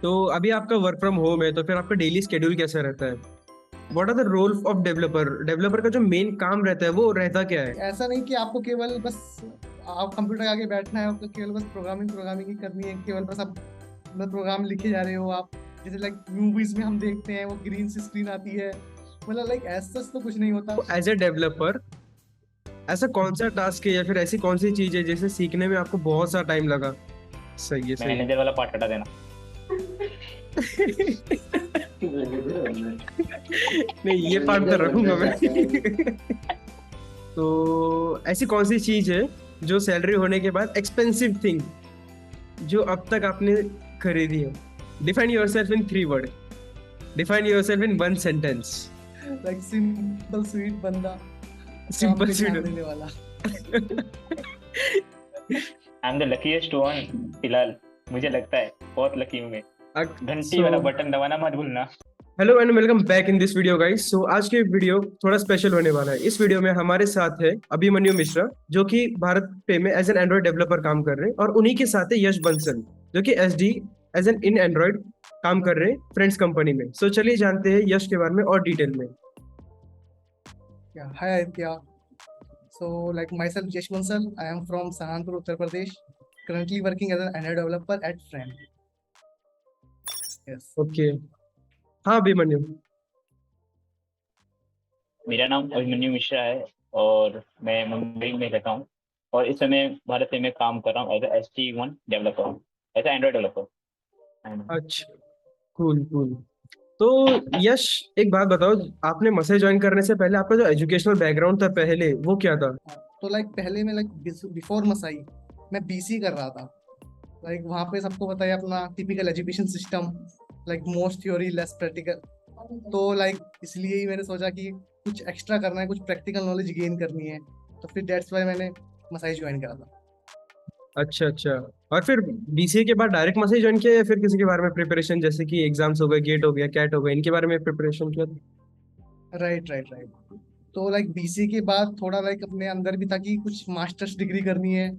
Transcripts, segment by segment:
तो अभी आपका वर्क फ्रॉम होम है, तो फिर आपका डेली शेड्यूल कैसा रहता है? What are the role of developer? Developer का जो मेन काम रहता है वो रहता क्या है? ऐसा नहीं कि आपको केवल बस आप कंप्यूटर के आगे बैठना है, आपको केवल बस प्रोग्रामिंग प्रोग्रामिंग ही करनी है, केवल बस आप मतलब प्रोग्राम लिखे जा रहे हो आप। जैसे लाइक मूवीज में हम देखते हैं वो ग्रीन सी स्क्रीन आती है, मतलब लाइक ऐसा तो कुछ नहीं होता। एज ए डेवलपर ऐसा कौन सा टास्क है या फिर ऐसी कौन सी चीज है जिसे सीखने में आपको बहुत सा टाइम लगा? सही है, सही है। मैनेजर वाला पार्ट हटा देना। नहीं, ये पार्ट तो रखूंगा मैं। तो ऐसी कौन सी चीज है जो सैलरी होने के बाद एक्सपेंसिव थिंग जो अब तक आपने खरीदी है? Define yourself in 3 word. Define yourself in 1 sentence. Like simple sweet बंदा, काम सिंपल पे ध्यान स्वीट। देने वाला। I am the luckiest one फिलहाल, मुझे लगता है बहुत लकी हूँ मैं। घंटी सो वाला बटन दबाना मत भूलना। Hello and welcome back in this video guys. So आज के वीडियो थोड़ा स्पेशल होने वाला है। इस वीडियो में हमारे साथ है अभिमन्यु मिश्रा, जो कि भारत पे में एज एन एंड्रॉइड डेवलपर काम कर रहे हैं, और उन्हीं के साथ है यश बंसल, जो कि S D as an in Android काम कर रहे हैं फ्रेंड्स कंपनी में। सो चलिए जानते हैं यश के बारे में और डिटेल में। Yeah, hi Aditya. So, like myself, Jesh Bansal, I am from Sahanpur, Uttar Pradesh. Currently working as an Android developer at Friend. Yes. Okay, हाँ अभिमन्यु। मेरा नाम अभिमन्यु मिश्रा है और मैं मुंबई में रहता हूँ और इस समय भारत में मैं काम कर रहा हूँ as ST1 developer, as Android developer. अच्छा, कूल कूल। तो यश, एक बात बताओ, आपने मसे ज्वाइन करने से पहले आपका जो एजुकेशनल बैकग्राउंड था पहले, वो क्या था? तो लाइक पहले मैं लाइक बिफोर मसाई मैं BC कर रहा था। लाइक वहाँ पे सबको पता है अपना typical education system, like most theory less practical. तो लाइक इसलिए ही मैंने सोचा कि कुछ एक्स्ट्रा करना है, कुछ प्रैक्टिकल नॉलेज गेन करनी है, तो फिर दैट्स वाई मैंने मसाई ज्वाइन करा था। अच्छा अच्छा। और फिर बीसीए के बाद डायरेक्ट मसे ज्वाइन किया या फिर किसी के बारे में प्रिपरेशन, जैसे कि एग्जाम्स हो गए, गेट हो गया, कैट हो गया, इनके बारे में प्रिपरेशन किया था? Right right right. तो लाइक BC के बाद थोड़ा लाइक अपने अंदर भी था कि कुछ मास्टर्स डिग्री करनी है,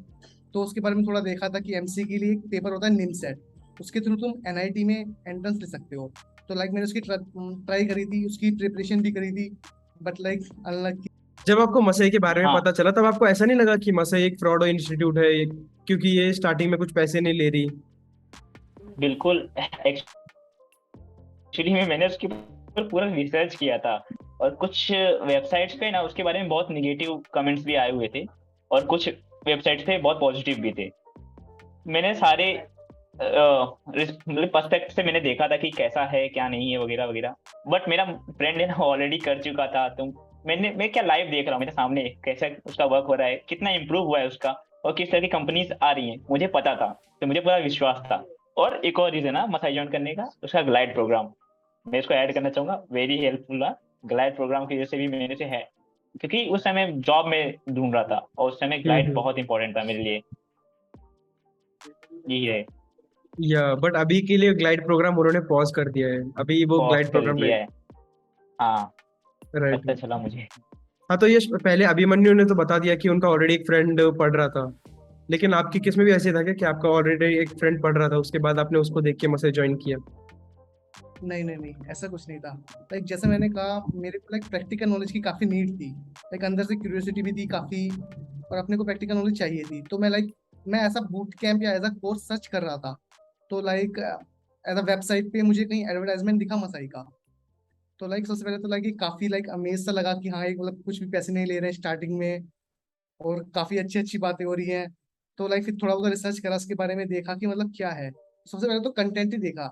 तो उसके बारे में थोड़ा देखा था कि MC के लिए एक पेपर होता है निमसेट, उसके थ्रू तुम NIT में एंट्रेंस ले सकते हो। तो लाइक मैंने उसकी ट्राई करी थी, उसकी प्रिपरेशन भी करी थी, बट लाइक अनलकी। जब आपको मसई के बारे में हाँ पता चला तब आपको ऐसा नहीं लगा कि मसई एक फ्रॉड इंस्टीट्यूट है, क्योंकि ये स्टार्टिंग में कुछ पैसे नहीं ले रही? बिल्कुल। एक्चुअली में मैंने उसके ऊपर पूरा रिसर्च किया था और कुछ वेबसाइट्स पे ना उसके बारे में बहुत निगेटिव कमेंट्स भी आए हुए थे और कुछ वेबसाइट्स पे बहुत पॉजिटिव भी थे। मैंने सारे मतलब पर्सपेक्टिव से मैंने देखा था कि कैसा है क्या नहीं है वगैरह वगैरह। बट मेरा फ्रेंड है ना ऑलरेडी कर चुका था, तो मैं क्या लाइव देख रहा हूँ मेरे सामने कैसा उसका वर्क हो रहा है, कितना इम्प्रूव हुआ है उसका और किस तरह की कंपनीज आ रही हैं, मुझे पता था, तो मुझे पूरा विश्वास था। और एक और रीजन है मसाई ज्वाइन करने का, उसका ग्लाइड प्रोग्राम, मैं इसको ऐड करना चाहूंगा, वेरी हेल्पफुल है। ग्लाइड प्रोग्राम की वजह से भी मेरे से है, क्योंकि उस समय जॉब में ढूंढ रहा था और उस समय ग्लाइड हम्म। बहुत इंपॉर्टेंट था मेरे लिए। यही है। या बट अभी के लिए ग्लाइड प्रोग्राम उन्होंने पॉज कर दिया है, अभी वो पॉज ग्लाइड कर प्रोग्राम नहीं। दिया है। हाँ, राइट। पता चला मुझे। हाँ, तो ये पहले अभिमन्यु ने तो बता दिया कि उनका ऑलरेडी एक फ्रेंड पढ़ रहा था, लेकिन आपकी केस में भी ऐसे था क्या कि आपका ऑलरेडी एक फ्रेंड पढ़ रहा था, उसके बाद आपने उसको देख के मसे ज्वाइन किया? नहीं नहीं नहीं, ऐसा कुछ नहीं था। लाइक जैसे मैंने कहा, मेरे को लाइक प्रैक्टिकल नॉलेज की काफ़ी नीड थी, लाइक अंदर से क्यूरियोसिटी भी थी काफ़ी, और अपने को प्रैक्टिकल नॉलेज चाहिए थी। तो मैं ऐसा बूट कैंप या ऐसा कोर्स सर्च कर रहा था। तो लाइक एज अ वेबसाइट पे मुझे कहीं एडवर्टाइजमेंट दिखा मसाई का। तो लाइक सबसे पहले तो लाइक काफ़ी लाइक अमेज सा लगा कि हाँ, एक मतलब कुछ भी पैसे नहीं ले रहे हैं स्टार्टिंग में, और काफ़ी अच्छी अच्छी बातें हो रही हैं। तो लाइक फिर थोड़ा बहुत रिसर्च करा उसके बारे में, देखा कि मतलब क्या है। सबसे पहले तो कंटेंट ही देखा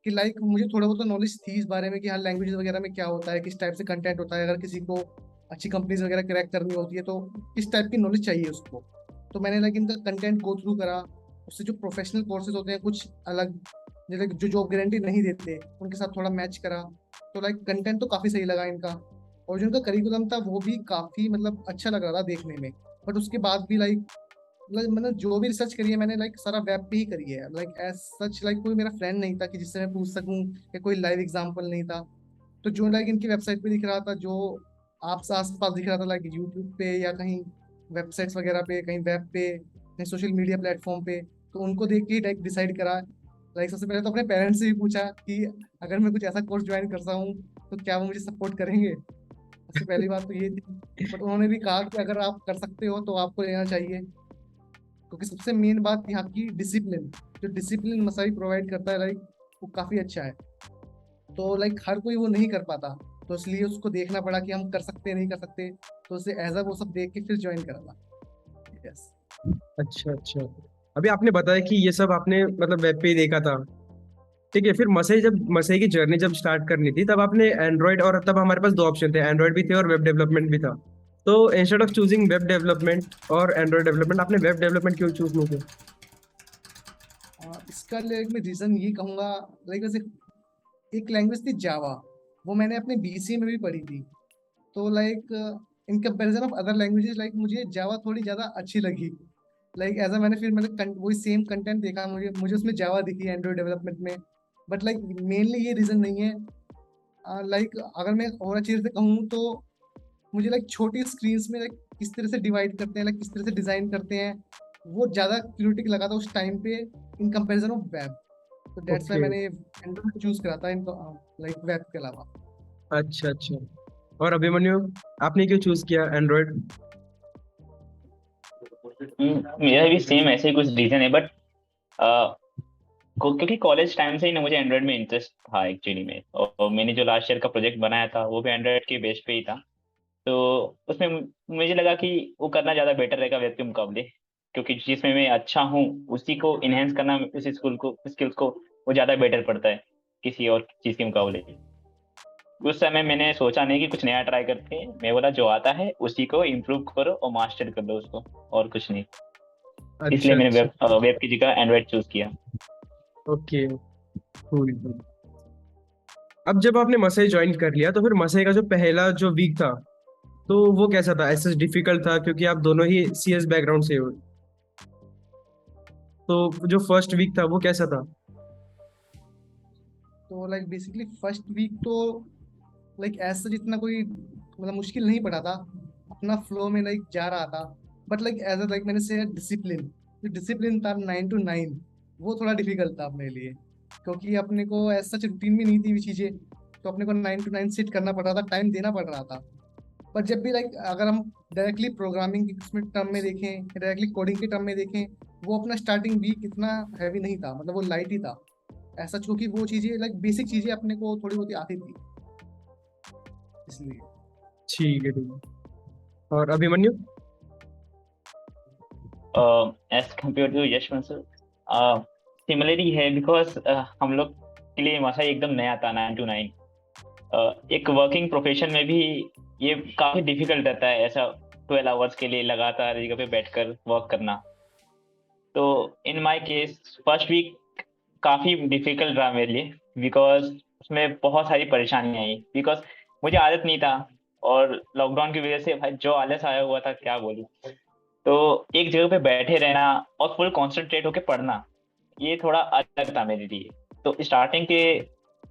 कि लाइक मुझे थोड़ा बहुत नॉलेज थी इस बारे में कि हाँ, लैंग्वेज वगैरह में क्या होता है, किस टाइप से कंटेंट होता है, अगर किसी को अच्छी कंपनीज वगैरह क्रैक करनी होती है तो किस टाइप की नॉलेज चाहिए उसको। तो मैंने लाइक इनका कंटेंट गो थ्रू करा। उससे जो प्रोफेशनल कोर्सेज होते हैं कुछ अलग, जैसे जो जॉब गारंटी नहीं देते, उनके साथ थोड़ा मैच करा। तो लाइक कंटेंट तो काफ़ी सही लगा इनका, और जो इनका करिकुलम था वो भी काफ़ी मतलब अच्छा लग रहा था देखने में। बट उसके बाद भी लाइक मतलब जो भी रिसर्च करी है मैंने लाइक सारा वेब पे ही करी है। लाइक एज सच लाइक कोई मेरा फ्रेंड नहीं था कि जिससे मैं पूछ सकूं, या कोई लाइव एग्जांपल नहीं था। तो जो लाइक इनकी वेबसाइट पे दिख रहा था, जो आपसे आस पास दिख रहा था, लाइक यूट्यूब पे या कहीं वेबसाइट्स वगैरह पे, कहीं वेब पे, कहीं सोशल मीडिया प्लेटफॉर्म पे, तो उनको देख के ही लाइक डिसाइड करा लाइक सबसे पहले तो अपने पेरेंट्स से भी पूछा कि अगर मैं कुछ ऐसा कोर्स ज्वाइन करता हूँ तो क्या वो मुझे सपोर्ट करेंगे। सबसे पहली बात तो ये थी। बट उन्होंने भी कहा कि अगर आप कर सकते हो तो आपको लेना चाहिए, क्योंकि सबसे मेन बात यहाँ की डिसिप्लिन, जो डिसिप्लिन मसाई प्रोवाइड करता है लाइक, वो काफ़ी अच्छा है। तो लाइक हर कोई वो नहीं कर पाता, तो इसलिए उसको देखना पड़ा कि हम कर सकते हैं नहीं कर सकते, तो उसे एज अ वो सब देख के फिर ज्वाइन करा था। यस। अच्छा अच्छा। अभी आपने बताया कि ये सब आपने मतलब वेब पे ही देखा था, ठीक है। फिर मसई की जर्नी जब स्टार्ट करनी थी तब आपने एंड्रॉइड, और तब हमारे पास दो ऑप्शन थे, एंड्रॉइड भी थे और वेब डेवलपमेंट भी था। तो instead of choosing web development और एंड्रॉइड डेवलपमेंट, आपने वेब डेवलपमेंट क्यों चूज नहीं किया? इसका लाइक मैं रीज़न ये कहूँगा, लाइक वैसे एक लैंग्वेज थी जावा, वो मैंने अपने बीसीए में भी पढ़ी थी। तो like in comparison of other languages like मुझे जावा थोड़ी ज़्यादा अच्छी लगी। लाइक एज मैंने फिर वही सेम कंटेंट देखा, मुझे मुझे उसमें जावा दिखी एंड्रॉइड डेवलपमेंट में। बट लाइक मेनली ये रीज़न नहीं है। लाइक अगर मैं और अच्छी से कहूँ तो मुझे लाइक छोटी स्क्रीन्स में लाइक किस तरह से डिवाइड करते हैं, लाइक किस तरह से डिज़ाइन करते हैं, वो ज़्यादा क्रिएटिव लगा था उस टाइम पे इन कंपैरिजन ऑफ वेब। तो दैट्स वाई ओके। मैंने एंड्रॉइड चूज करा था इनको, लाइक वेब के अलावा। अच्छा अच्छा। और अभिमन्यु, आपने क्यों चूज किया एंड्रॉइड? मेरा भी सेम ऐसे ही कुछ रीजन है, बट क्योंकि कॉलेज टाइम से ही ना मुझे एंड्रॉइड में इंटरेस्ट था एक्चुअली में, और मैंने जो लास्ट ईयर का प्रोजेक्ट बनाया था वो भी एंड्रॉइड के बेस पे ही था। तो उसमें मुझे लगा कि वो करना ज़्यादा बेटर रहेगा वेब के मुकाबले, क्योंकि जिसमें मैं अच्छा हूँ उसी को इनहेंस करना, उस स्किल्स को वो ज़्यादा बेटर पड़ता है किसी और चीज़ के मुकाबले। उस समय मैंने सोचा नहीं कि कुछ नया ट्राई करते हैं, मैं बोला जो आता है उसी को इम्प्रूव करो और मास्टर कर लो उसको, और कुछ नहीं। अच्छा इसलिए मैंने अच्छा। वेब की जगह एंड्रॉइड चूज किया। ओके। कूल। अब जब आपने मसई ज्वाइन कर लिया तो फिर मसई का जो पहला जो वीक था, तो वो कैसा था? ऐसा डिफिकल्ट था क्योंकि आप दोनों ही सीएस बैकग्राउंड से हो, तो जो फर्स्ट वीक था वो कैसा था? तो लाइक बेसिकली फर्स्ट वीक तो लाइक ऐसा जितना कोई मतलब मुश्किल नहीं पड़ा था, अपना फ्लो में लाइक जा रहा था। But like as a like मैंने से डिसिप्लिन, जो डिसिप्लिन था 9 to 9, वो थोड़ा डिफिकल्ट था अपने लिए, क्योंकि अपने को ऐसा सच रूटीन में नहीं थी ये चीज़ें। तो अपने को 9 to 9 सेट करना पड़ रहा था, टाइम देना पड़ रहा था। पर जब भी लाइक अगर हम डायरेक्टली प्रोग्रामिंग की उसमें टर्म में देखें, डायरेक्टली कोडिंग के टर्म में देखें, वो अपना स्टार्टिंग वीक इतना हैवी नहीं था, मतलब वो लाइट ही था ऐसा, क्योंकि वो चीज़ें लाइक बेसिक चीज़ें अपने को थोड़ी बहुत आती थी इसलिए। ठीक है, ठीक है। और Abhimanyu? As compared to Yash Bansal, similar ही है, बिकॉज हम लोग के लिए मसा एकदम नया था 9 to 9। एक वर्किंग प्रोफेशन में भी ये काफी डिफिकल्ट रहता है, ऐसा 12 आवर्स के लिए लगातार एक जगह पे बैठकर वर्क करना। तो in my case first week काफी डिफिकल्ट रहा मेरे लिए, बिकॉज उसमें बहुत सारी परेशानियां आई, बिकॉज मुझे आदत नहीं था, और लॉकडाउन की वजह से भाई जो आलस आया हुआ था क्या बोलूं। तो एक जगह पे बैठे रहना और फुल कॉन्सेंट्रेट होके पढ़ना, ये थोड़ा अलग था मेरे लिए। तो स्टार्टिंग के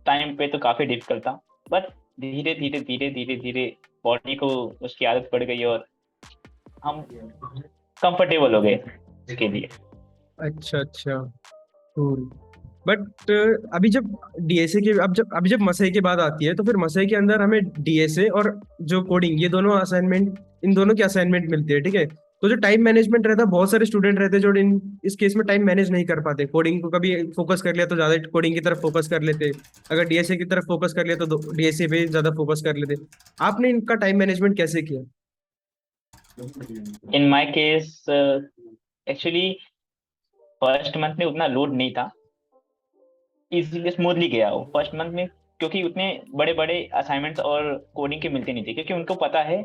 टाइम पे तो काफी डिफिकल्ट था, बट धीरे धीरे धीरे धीरे धीरे बॉडी को उसकी आदत पड़ गई और हम कंफर्टेबल हो गए इसके लिए। अच्छा अच्छा। कूल। बट अभी जब डीएसए के अब जब अभी जब मसई की बात आती है तो फिर मसई के अंदर हमें डीएसए और जो कोडिंग, ये दोनों असाइनमेंट, इन दोनों की असाइनमेंट मिलती है, ठीक है। तो जो टाइम मैनेजमेंट रहता है, बहुत सारे स्टूडेंट रहते हैं जो इस केस में टाइम मैनेज नहीं कर पाते। कोडिंग को कभी फोकस कर लिया तो ज्यादा कोडिंग की तरफ फोकस कर लेते, अगर डीएसए की तरफ फोकस कर लिया तो डीएसए पे ज्यादा फोकस कर लेते। आपने इनका टाइम मैनेजमेंट कैसे किया? इन my case actually first month में उतना लोड नहीं था, इजीली स्मूथली गया वो फर्स्ट मंथ में, क्योंकि उतने बड़े बड़े असाइनमेंट्स और कोडिंग के मिलते नहीं थे, क्योंकि उनको पता है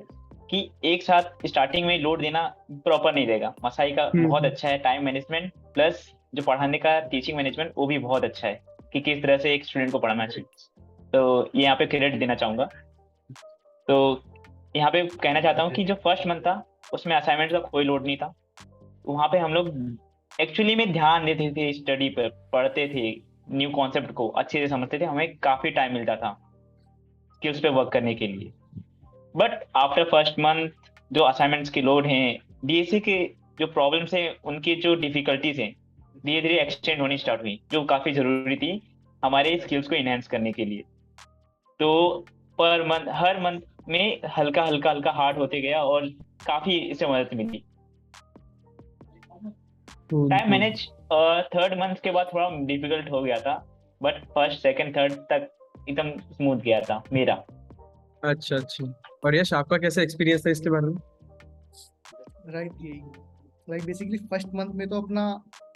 कि एक साथ स्टार्टिंग में लोड देना प्रॉपर नहीं रहेगा। मसाई का बहुत हम्म। अच्छा है टाइम मैनेजमेंट, प्लस जो पढ़ाने का टीचिंग मैनेजमेंट वो भी बहुत अच्छा है कि किस तरह से एक स्टूडेंट को पढ़ाना चाहिए। तो ये यहाँ पे क्रेडिट देना चाहूंगा। तो यहाँ पे कहना चाहता हूँ कि जो फर्स्ट मंथ था उसमें असाइनमेंट का कोई लोड नहीं था। वहाँ पे हम लोग एक्चुअली में ध्यान देते थे, स्टडी पर पढ़ते थे, न्यू कॉन्सेप्ट को अच्छे से समझते थे, हमें काफी टाइम मिलता था स्किल्स पे वर्क करने के लिए। बट आफ्टर फर्स्ट मंथ जो असाइनमेंट्स के लोड हैं, डीएसए के जो प्रॉब्लम्स हैं, उनकी जो डिफिकल्टीज हैं, धीरे धीरे एक्सटेंड होनी स्टार्ट हुई, जो काफी जरूरी थी हमारे स्किल्स को इनहेंस करने के लिए। तो पर मंथ, हर मंथ में हल्का हल्का हल्का हार्ड होते गया और काफी इससे मदद मिली। टाइम मैनेज थर्ड मंथ के बाद थोड़ा डिफिकल्ट हो गया था, बट फर्स्ट सेकंड थर्ड तक एकदम स्मूथ गया था मेरा। अच्छा अच्छा। और यश, आपका कैसा एक्सपीरियंस था इसके बारे में? राइट, यही लाइक बेसिकली फर्स्ट मंथ में तो अपना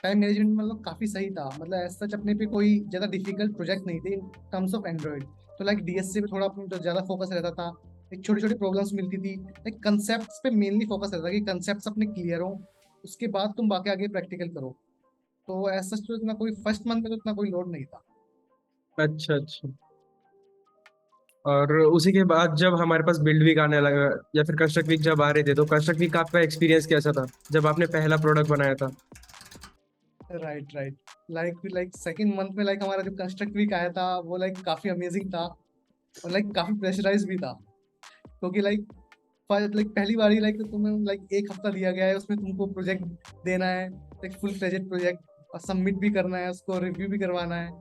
टाइम मैनेजमेंट मतलब काफी सही था, मतलब एज सच अपने पे कोई ज्यादा डिफिकल्ट प्रोजेक्ट नहीं थे इन टर्म्स ऑफ एंड्रॉइड। तो लाइक डीएससी पे थोड़ा अपना तो ज्यादा फोकस रहता था, एक छोटी छोटी प्रॉब्लम्स मिलती थी, लाइक कंसेप्ट्स पे मेनली फोकस रहता था कि कंसेप्ट्स अपने क्लियर हो, उसके बाद तुम बाकी आगे प्रैक्टिकल करो। तो एज सच तो इतना कोई फर्स्ट मंथ में तो इतना कोई लोड नहीं था। अच्छा अच्छा। और उसी के बाद जब हमारे पास बिल्ड वीक आने लगा या फिर कंस्ट्रक्ट वीक जब आ रहे थे, तो कंस्ट्रक्ट वीक का आपका एक्सपीरियंस कैसा था जब आपने पहला प्रोडक्ट बनाया था? Right right. Like second month में लाइक हमारा जो कंस्ट्रक्ट वीक आया था वो लाइक काफी अमेजिंग था, और लाइक काफी प्रेशराइज भी था, क्योंकि लाइक पहली बार ही लाइक तुम्हें लाइक एक हफ्ता दिया गया है, उसमें तुमको प्रोजेक्ट देना है, लाइक फुल फ्लेजेड प्रोजेक्ट, और सबमिट भी करना है, उसको रिव्यू भी करवाना है।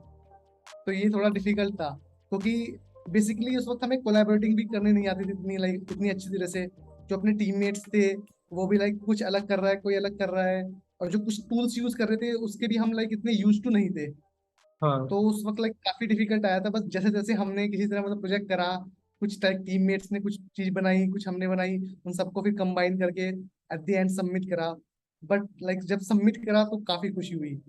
तो ये थोड़ा डिफिकल्ट था, क्योंकि बेसिकली उस वक्त हमें कोलैबोरेटिंग भी करनी नहीं आती थी इतनी लाइक इतनी अच्छी तरह से। जो अपने टीममेट्स थे वो भी लाइक कुछ अलग कर रहा है, कोई अलग कर रहा है, और जो कुछ टूल्स यूज कर रहे थे उसके भी हम लाइक इतने यूज टू नहीं थे। हाँ। तो उस वक्त लाइक काफी डिफिकल्ट आया था, बस जैसे जैसे हमने किसी तरह मतलब प्रोजेक्ट करा, कुछ टाइप टीममेट्स ने कुछ चीज बनाई, कुछ हमने बनाई, उन सबको फिर कंबाइन करके एट द एंड सबमिट करा। बट लाइक जब सबमिट करा तो काफी खुशी हुई,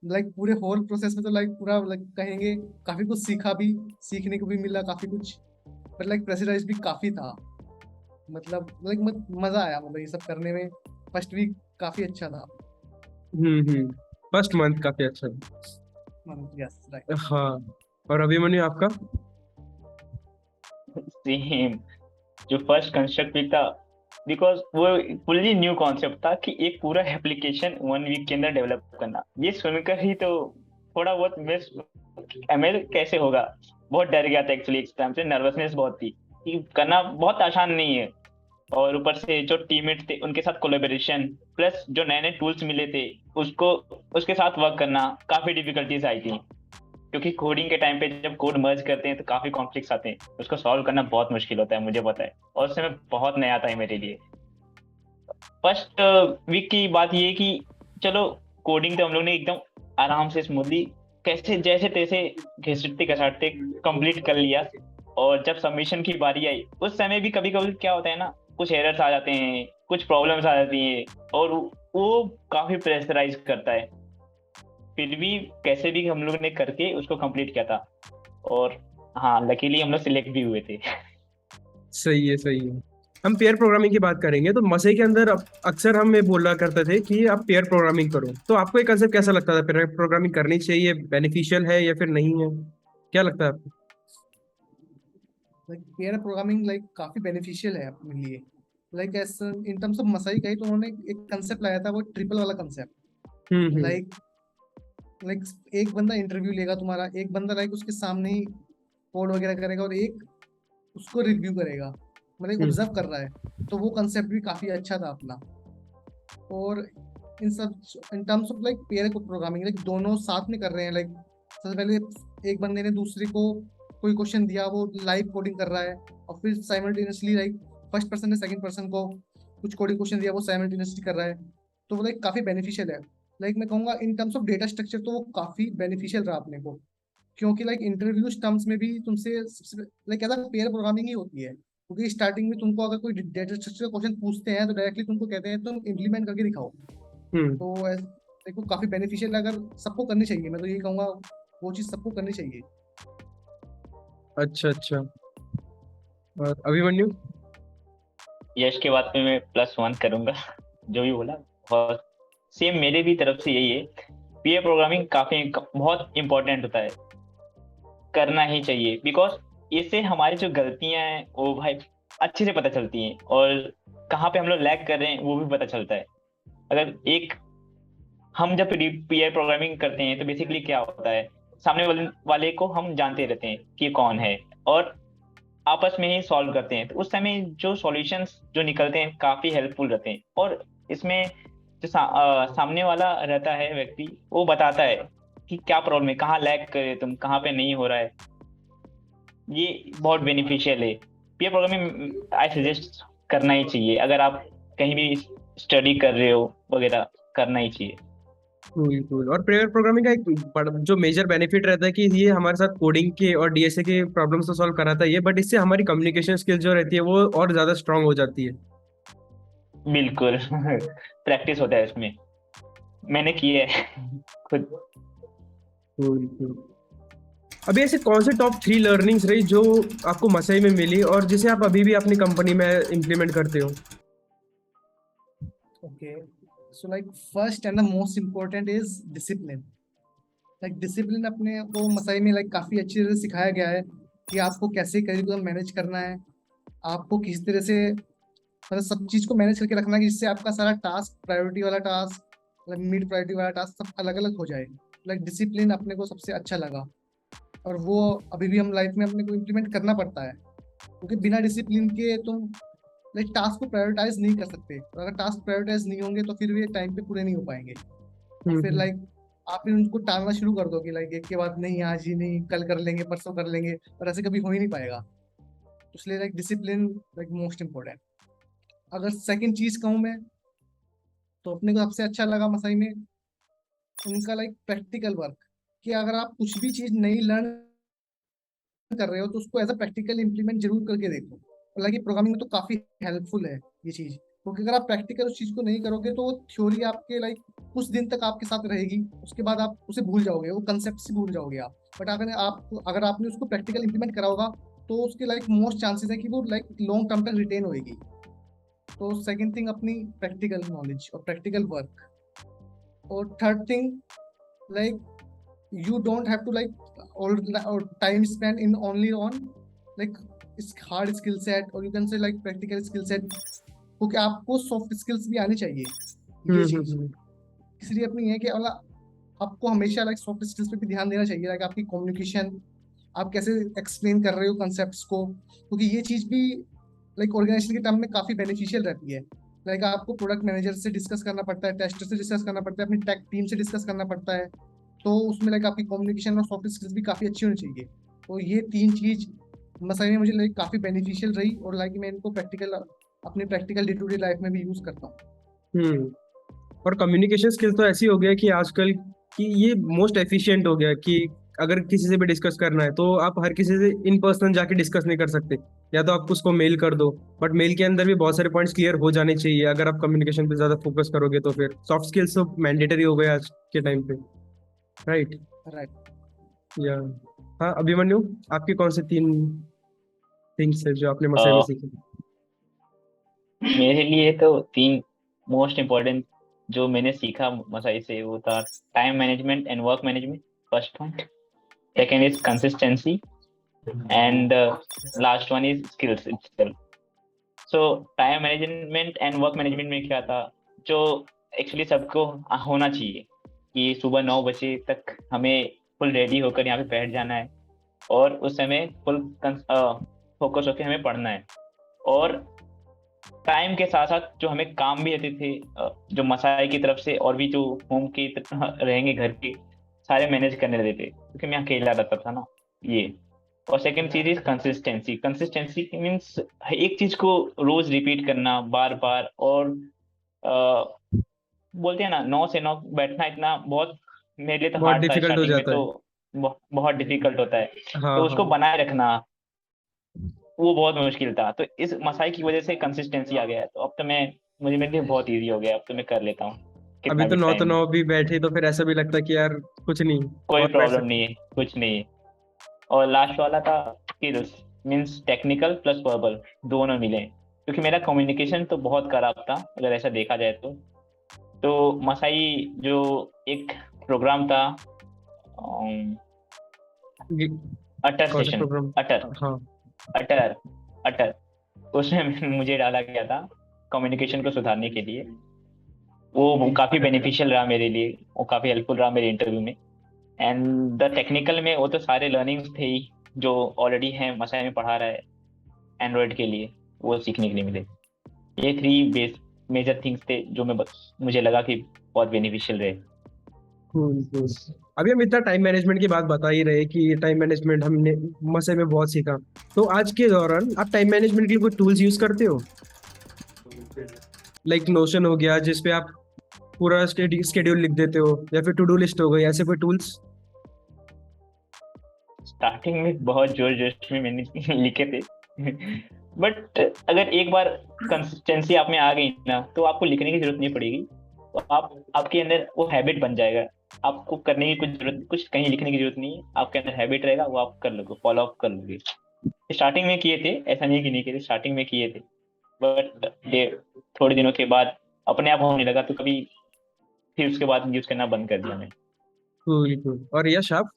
लाइक पूरे होल प्रोसेस में तो लाइक पूरा लाइक कहेंगे काफी कुछ सीखा भी, सीखने को भी मिला काफी कुछ, बट लाइक प्रेशराइज भी काफी था। मतलब लाइक मजा आया मतलब ये सब करने में। फर्स्ट वीक काफी अच्छा था। हम्म। फर्स्ट मंथ काफी अच्छा यस राइट। था। हाँ। और अभिमन्यु आपका? सेम, जो फर्स्ट कंस्ट्रक्ट वीक था, बिकॉज वो फुल्ली न्यू कॉन्सेप्ट था कि एक पूरा एप्लीकेशन 1 वीक के अंदर डेवलप करना। ये सुनकर ही तो थोड़ा बहुत मिस एमएल कैसे होगा, बहुत डर गया था एक्चुअली। इस टाइम से नर्वसनेस बहुत थी कि करना बहुत आसान नहीं है। और ऊपर से जो टीममेट थे उनके साथ कोलेबोरेशन, प्लस जो नए नए टूल्स मिले थे उसको उसके साथ वर्क करना, काफी डिफिकल्टीज आई थी। क्योंकि कोडिंग के टाइम पे जब कोड मर्ज करते हैं तो काफी कॉन्फ्लिक्ट्स आते हैं, उसको सॉल्व करना बहुत मुश्किल होता है, मुझे पता है, और उससे मैं बहुत नया था मेरे लिए। फर्स्ट वीक की बात ये कि चलो कोडिंग तो हम लोग ने एकदम आराम से स्मूथली कैसे जैसे तैसे घिसटते घसाटते कंप्लीट कर लिया। और जब सबमिशन की बारी आई उस समय भी कभी कभी क्या होता है ना, कुछ एरर्स आ जाते हैं, कुछ प्रॉब्लम्स आ जाती हैं, और वो काफी प्रेशराइज करता है। फिर भी कैसे भी हम लोग ने करके उसको कंप्लीट किया था। और हाँ, लकीली हम लोग सिलेक्ट भी हुए थे। सही है सही है। हम पेयर प्रोग्रामिंग की बात करेंगे तो मसे के अंदर अक्सर हम ये बोला करते थे कि आप पेयर प्रोग्रामिंग करो। तो आपको ये कंसेप्ट कैसा लगता था? पेयर प्रोग्रामिंग करनी चाहिए, बेनिफिशियल है या फिर नहीं है? क्या लगता है आपको? लाइक पेयर प्रोग्रामिंग लाइक काफी बेनिफिशियल है अपने लिए। Like as in terms of Masai कही तो उन्होंने एक कंसेप्ट लाया था, वो ट्रिपल वाला कंसेप्ट। हम्म। लाइक लाइक एक बंदा इंटरव्यू लेगा तुम्हारा, एक बंदा लाइक उसके सामने ही कोड वगैरह करेगा, और एक उसको रिव्यू करेगा, मतलब हम्म। ऑब्जर्व कर रहा है। तो वो कंसेप्ट भी काफी अच्छा था अपना। और इन सब इन terms of like pair programming like दोनों साथ में कर रहे हैं। लाइक सबसे पहले एक बंदे ने दूसरे को कोई क्वेश्चन दिया, वो लाइव कोडिंग कर रहा है, और फिर साइमल्टेनियसली लाइक फर्स्ट पर्सन ने सेकंड पर्सन को कुछ कोडिंग क्वेश्चन दिया, वो साइमल्टेनियसली कर रहा है। तो वो लाइक काफी बेनिफिशियल है। लाइक मैं कहूंगा इन टर्म्स ऑफ डेटा स्ट्रक्चर तो वो काफी बेनिफिशियल रहा अपने को, क्योंकि लाइक इंटरव्यू टर्म्स में भी तुमसे लाइक एज पेयर प्रोग्रामिंग ही होती है, क्योंकि स्टार्टिंग में तुमको अगर कोई डेटा स्ट्रक्चर का क्वेश्चन पूछते हैं तो डायरेक्टली तुमको कहते हैं तुम इम्प्लीमेंट करके दिखाओ। हम्म। तो देखो काफी बेनिफिशियल, अगर सबको करनी चाहिए, मैं तो यही कहूंगा वो चीज सबको करनी चाहिए। अच्छा अच्छा। और अभिमन्यु? यश के बात पे मैं +1 करूंगा। जो भी बोला, और सेम मेरे भी तरफ से यही है। पीए प्रोग्रामिंग काफी बहुत इंपॉर्टेंट होता है, करना ही चाहिए। बिकॉज इससे हमारी जो गलतियां हैं वो भाई अच्छे से पता चलती हैं, और कहाँ पे हम लोग लैग कर रहे हैं वो भी पता चलता है। अगर एक हम जब पीआई प्रोग्रामिंग करते हैं तो बेसिकली क्या होता है, सामने वाले को हम जानते रहते हैं कि कौन है, और आपस में ही सॉल्व करते हैं। तो उस समय जो सॉल्यूशंस जो निकलते हैं काफी हेल्पफुल रहते हैं। और इसमें जो सामने वाला रहता है व्यक्ति, वो बताता है कि क्या प्रॉब्लम है, कहाँ लैग करे तुम, कहाँ पे नहीं हो रहा है। ये बहुत बेनिफिशियल है। पीयर प्रोग्रामिंग आई सजेस्ट करना ही चाहिए, अगर आप कहीं भी स्टडी कर रहे हो वगैरह, करना ही चाहिए। कूल। और पेयर प्रोग्रामिंग का एक जो मेजर बेनिफिट रहता है कि ये हमारे साथ कोडिंग के और डीएसए के प्रॉब्लम्स तो सॉल्व कराता ही है, बट इससे हमारी कम्युनिकेशन स्किल्स जो रहती है वो और ज्यादा स्ट्रांग हो जाती है। बिल्कुल। प्रैक्टिस होता है इसमें, मैंने किया है खुद। कूल। अभी ऐसे कौन से टॉप 3 लर्निंग्स रही जो आपको मसई में मिली और जिसे आप अभी भी अपनी कंपनी में इम्प्लीमेंट करते हो? Okay. So like first and the most important is discipline. Like discipline अपने को मसाई में like काफी अच्छी तरह से सिखाया गया है कि आपको कैसे करिकुलम मैनेज करना है, आपको किस तरह से मतलब सब चीज को मैनेज करके रखना है कि जिससे आपका सारा टास्क, प्रायोरिटी वाला टास्क, मतलब मिड प्रायोरिटी वाला टास्क सब अलग अलग हो जाए। लाइक डिसिप्लिन अपने को सबसे अच्छा लगा, और वो अभी भी हम लाइफ में अपने को इम्प्लीमेंट करना पड़ता है, क्योंकि बिना डिसिप्लिन के तुम लाइक टास्क को प्रायोरिटाइज नहीं कर सकते, और अगर टास्क प्रायोरिटाइज नहीं होंगे तो फिर वे टाइम पे पूरे नहीं हो पाएंगे, और फिर लाइक आप फिर उनको टालना शुरू कर दोगे, लाइक एक के बाद नहीं, आज ही नहीं, कल कर लेंगे, परसों कर लेंगे, और ऐसे कभी हो ही नहीं पाएगा। तो इसलिए like discipline like most important. अगर सेकंड चीज कहूँ मैं, तो अपने को सबसे अच्छा लगा मसाई में उनका लाइक प्रैक्टिकल वर्क, कि अगर आप कुछ भी चीज नई लर्न कर रहे हो तो उसको एज अ प्रैक्टिकल इंप्लीमेंट जरूर करके देखो। हालांकि प्रोग्रामिंग में तो काफी हेल्पफुल है ये चीज, क्योंकि अगर आप प्रैक्टिकल उस चीज को नहीं करोगे तो वो थ्योरी आपके लाइक कुछ दिन तक आपके साथ रहेगी, उसके बाद आप उसे भूल जाओगे, वो कंसेप्ट से भूल जाओगे आप। बट अगर आपने उसको प्रैक्टिकल इंप्लीमेंट करा होगा तो उसके लाइक मोस्ट चांसेस है कि वो लाइक लॉन्ग टर्म तक रिटेन होगी। तो सेकंड थिंग अपनी प्रैक्टिकल नॉलेज और प्रैक्टिकल वर्क। और third thing like you don't have to like all time spend in only on like hard skill set, or you can say like practical skill set, क्योंकि आपको soft skills भी आनी चाहिए ये चीज। इसलिए अपनी है कि आपको हमेशा लाइक सॉफ्ट स्किल्स पे भी ध्यान देना चाहिए, लाइक आपकी कम्युनिकेशन, आप कैसे एक्सप्लेन कर रहे हो कॉन्सेप्ट्स को, क्योंकि ये चीज भी लाइक ऑर्गेनाइजेशन के टर्म में काफी बेनिफिशियल रहती है। लाइक आपको प्रोडक्ट मैनेजर से डिस्कस करना पड़ता है, टेस्टर से डिस्कस करना पड़ता है, अपनी टेक टीम से डिस्कस करना पड़ता है, तो उसमें लाइक आपकी कम्युनिकेशन और सॉफ्ट स्किल्स भी काफी अच्छी होनी चाहिए। तो ये तीन चीज मसले में मुझे लाइक काफी बेनिफिशियल रही, और लाइक मैं इनको अपने practical day to day life में भी यूज करता हूँ। और कम्युनिकेशन स्किल तो ऐसी हो गया कि आजकल कि ये मोस्ट एफिशिएंट हो गया कि अगर किसी से भी डिस्कस करना है तो आप हर किसी से इन पर्सन जाके डिस्कस नहीं कर सकते, या तो आप उसको मेल कर दो, बट मेल के अंदर भी बहुत सारे पॉइंट्स क्लियर हो जाने चाहिए। अगर आप कम्युनिकेशन पे ज्यादा फोकस करोगे तो फिर सॉफ्ट स्किल्स तो मैंडेटरी हो गए आज के टाइम पे, राइट? राइट। या हाँ, अभिमन्यु, आपके कौन से 3 थिंग्स है जो आपने मसाई में सीखे? मेरे लिए तो 3 मोस्ट इम्पोर्टेंट जो मैंने सीखा मसाई से, वो था time management and work management, first point. Second is consistency, and last one is skills itself. So time management and work management में क्या था, जो एक्चुअली सबको होना चाहिए कि सुबह 9 बजे तक हमें फुल रेडी होकर यहाँ पे बैठ जाना है, और उस समय फुल फोकस होकर हमें पढ़ना है। और टाइम के साथ साथ जो हमें काम भी रहते थे, जो मसाई की तरफ से और भी जो होम के रहेंगे घर के, सारे मैनेज करने रहते थे, क्योंकि मैं अकेला रहता था ना ये। और सेकंड चीज इज कंसिस्टेंसी। कंसिस्टेंसी मीन्स एक चीज को रोज रिपीट करना बार बार, और बोलते हैं ना 9 से 9 बैठना, इतना बहुत मेरे लिए तो बहुत हार्ड था डिफिकल्ट हो स्टार्टिंग में, जाता है। तो बहुत डिफिकल्ट होता है। हाँ तो उसको हाँ। बनाए रखना वो बहुत मुश्किल था। तो इस मसाई की वजह से कंसिस्टेंसी आ गया है, तो अब तो मेरे लिए बहुत इजी हो गया, अब तो मैं कर लेता हूँ अभी कितना भी तो टाइम। 9 भी बैठे तो फिर ऐसा भी लगता है कि यार कुछ नहीं, कोई और बैठ प्रॉब्लम सकते। नहीं है, कुछ नहीं है। और लास्ट वाला था skills, means technical plus verbal, दोनों मिले, क्योंकि मेरा कम्युनिकेशन तो बहुत खराब था अगर ऐसा देखा जाए तो मसाई जो एक प्रोग्राम था, अटर कौन सा सेशन, प्रोग्राम? अटर हाँ। अटर अटर उसमें मुझे डाला गया था कम्युनिकेशन को सुधारने के लिए। वो काफी बेनिफिशियल रहा मेरे लिए, वो काफी हेल्पफुल रहा मेरे इंटरव्यू में। एंड द टेक्निकल में वो तो सारे लर्निंग्स थे ही जो ऑलरेडी हैं, मसाई में पढ़ा रहा है एंड्रॉयड के लिए, वो सीखने के लिए मिले। ये 3 बेस मेजर थिंग्स थे जो मुझे लगा कि बहुत बेनिफिशियल रहे। cool. अभी हम इतना टाइम मैनेजमेंट की बात बता ही रहे कि टाइम मैनेजमेंट हमने मसे में बहुत सीखा। तो आज के दौरान आप टाइम मैनेजमेंट के लिए कोई टूल्स यूज करते हो? लाइक नोशन हो गया जिसपे आप पूरा स्केड्यूल लिख देते हो, या फिर टू डू लिस्ट हो गई, ऐसे कोई टूल्स? स्टार्टिंग में बहुत जोर जोश में मैंने लिखे थे बट अगर एक बार कंसिस्टेंसी आप में आ गई ना तो आपको लिखने की जरूरत नहीं पड़ेगी। तो आपके अंदर वो हैबिट बन जाएगा। आपको करने की कुछ कहीं लिखने की जरूरत नहीं है, आपके अंदर हैबिट रहेगा, वो आप कर लोगे, फॉलो अप कर लोगे। स्टार्टिंग में किए थे, ऐसा नहीं कि नहीं किए थे, स्टार्टिंग में किए थे बट थोड़े दिनों के बाद अपने आप होने लगा, तो कभी फिर उसके बाद यूज करना बंद कर दिया मैंने। कूल। और यश आप?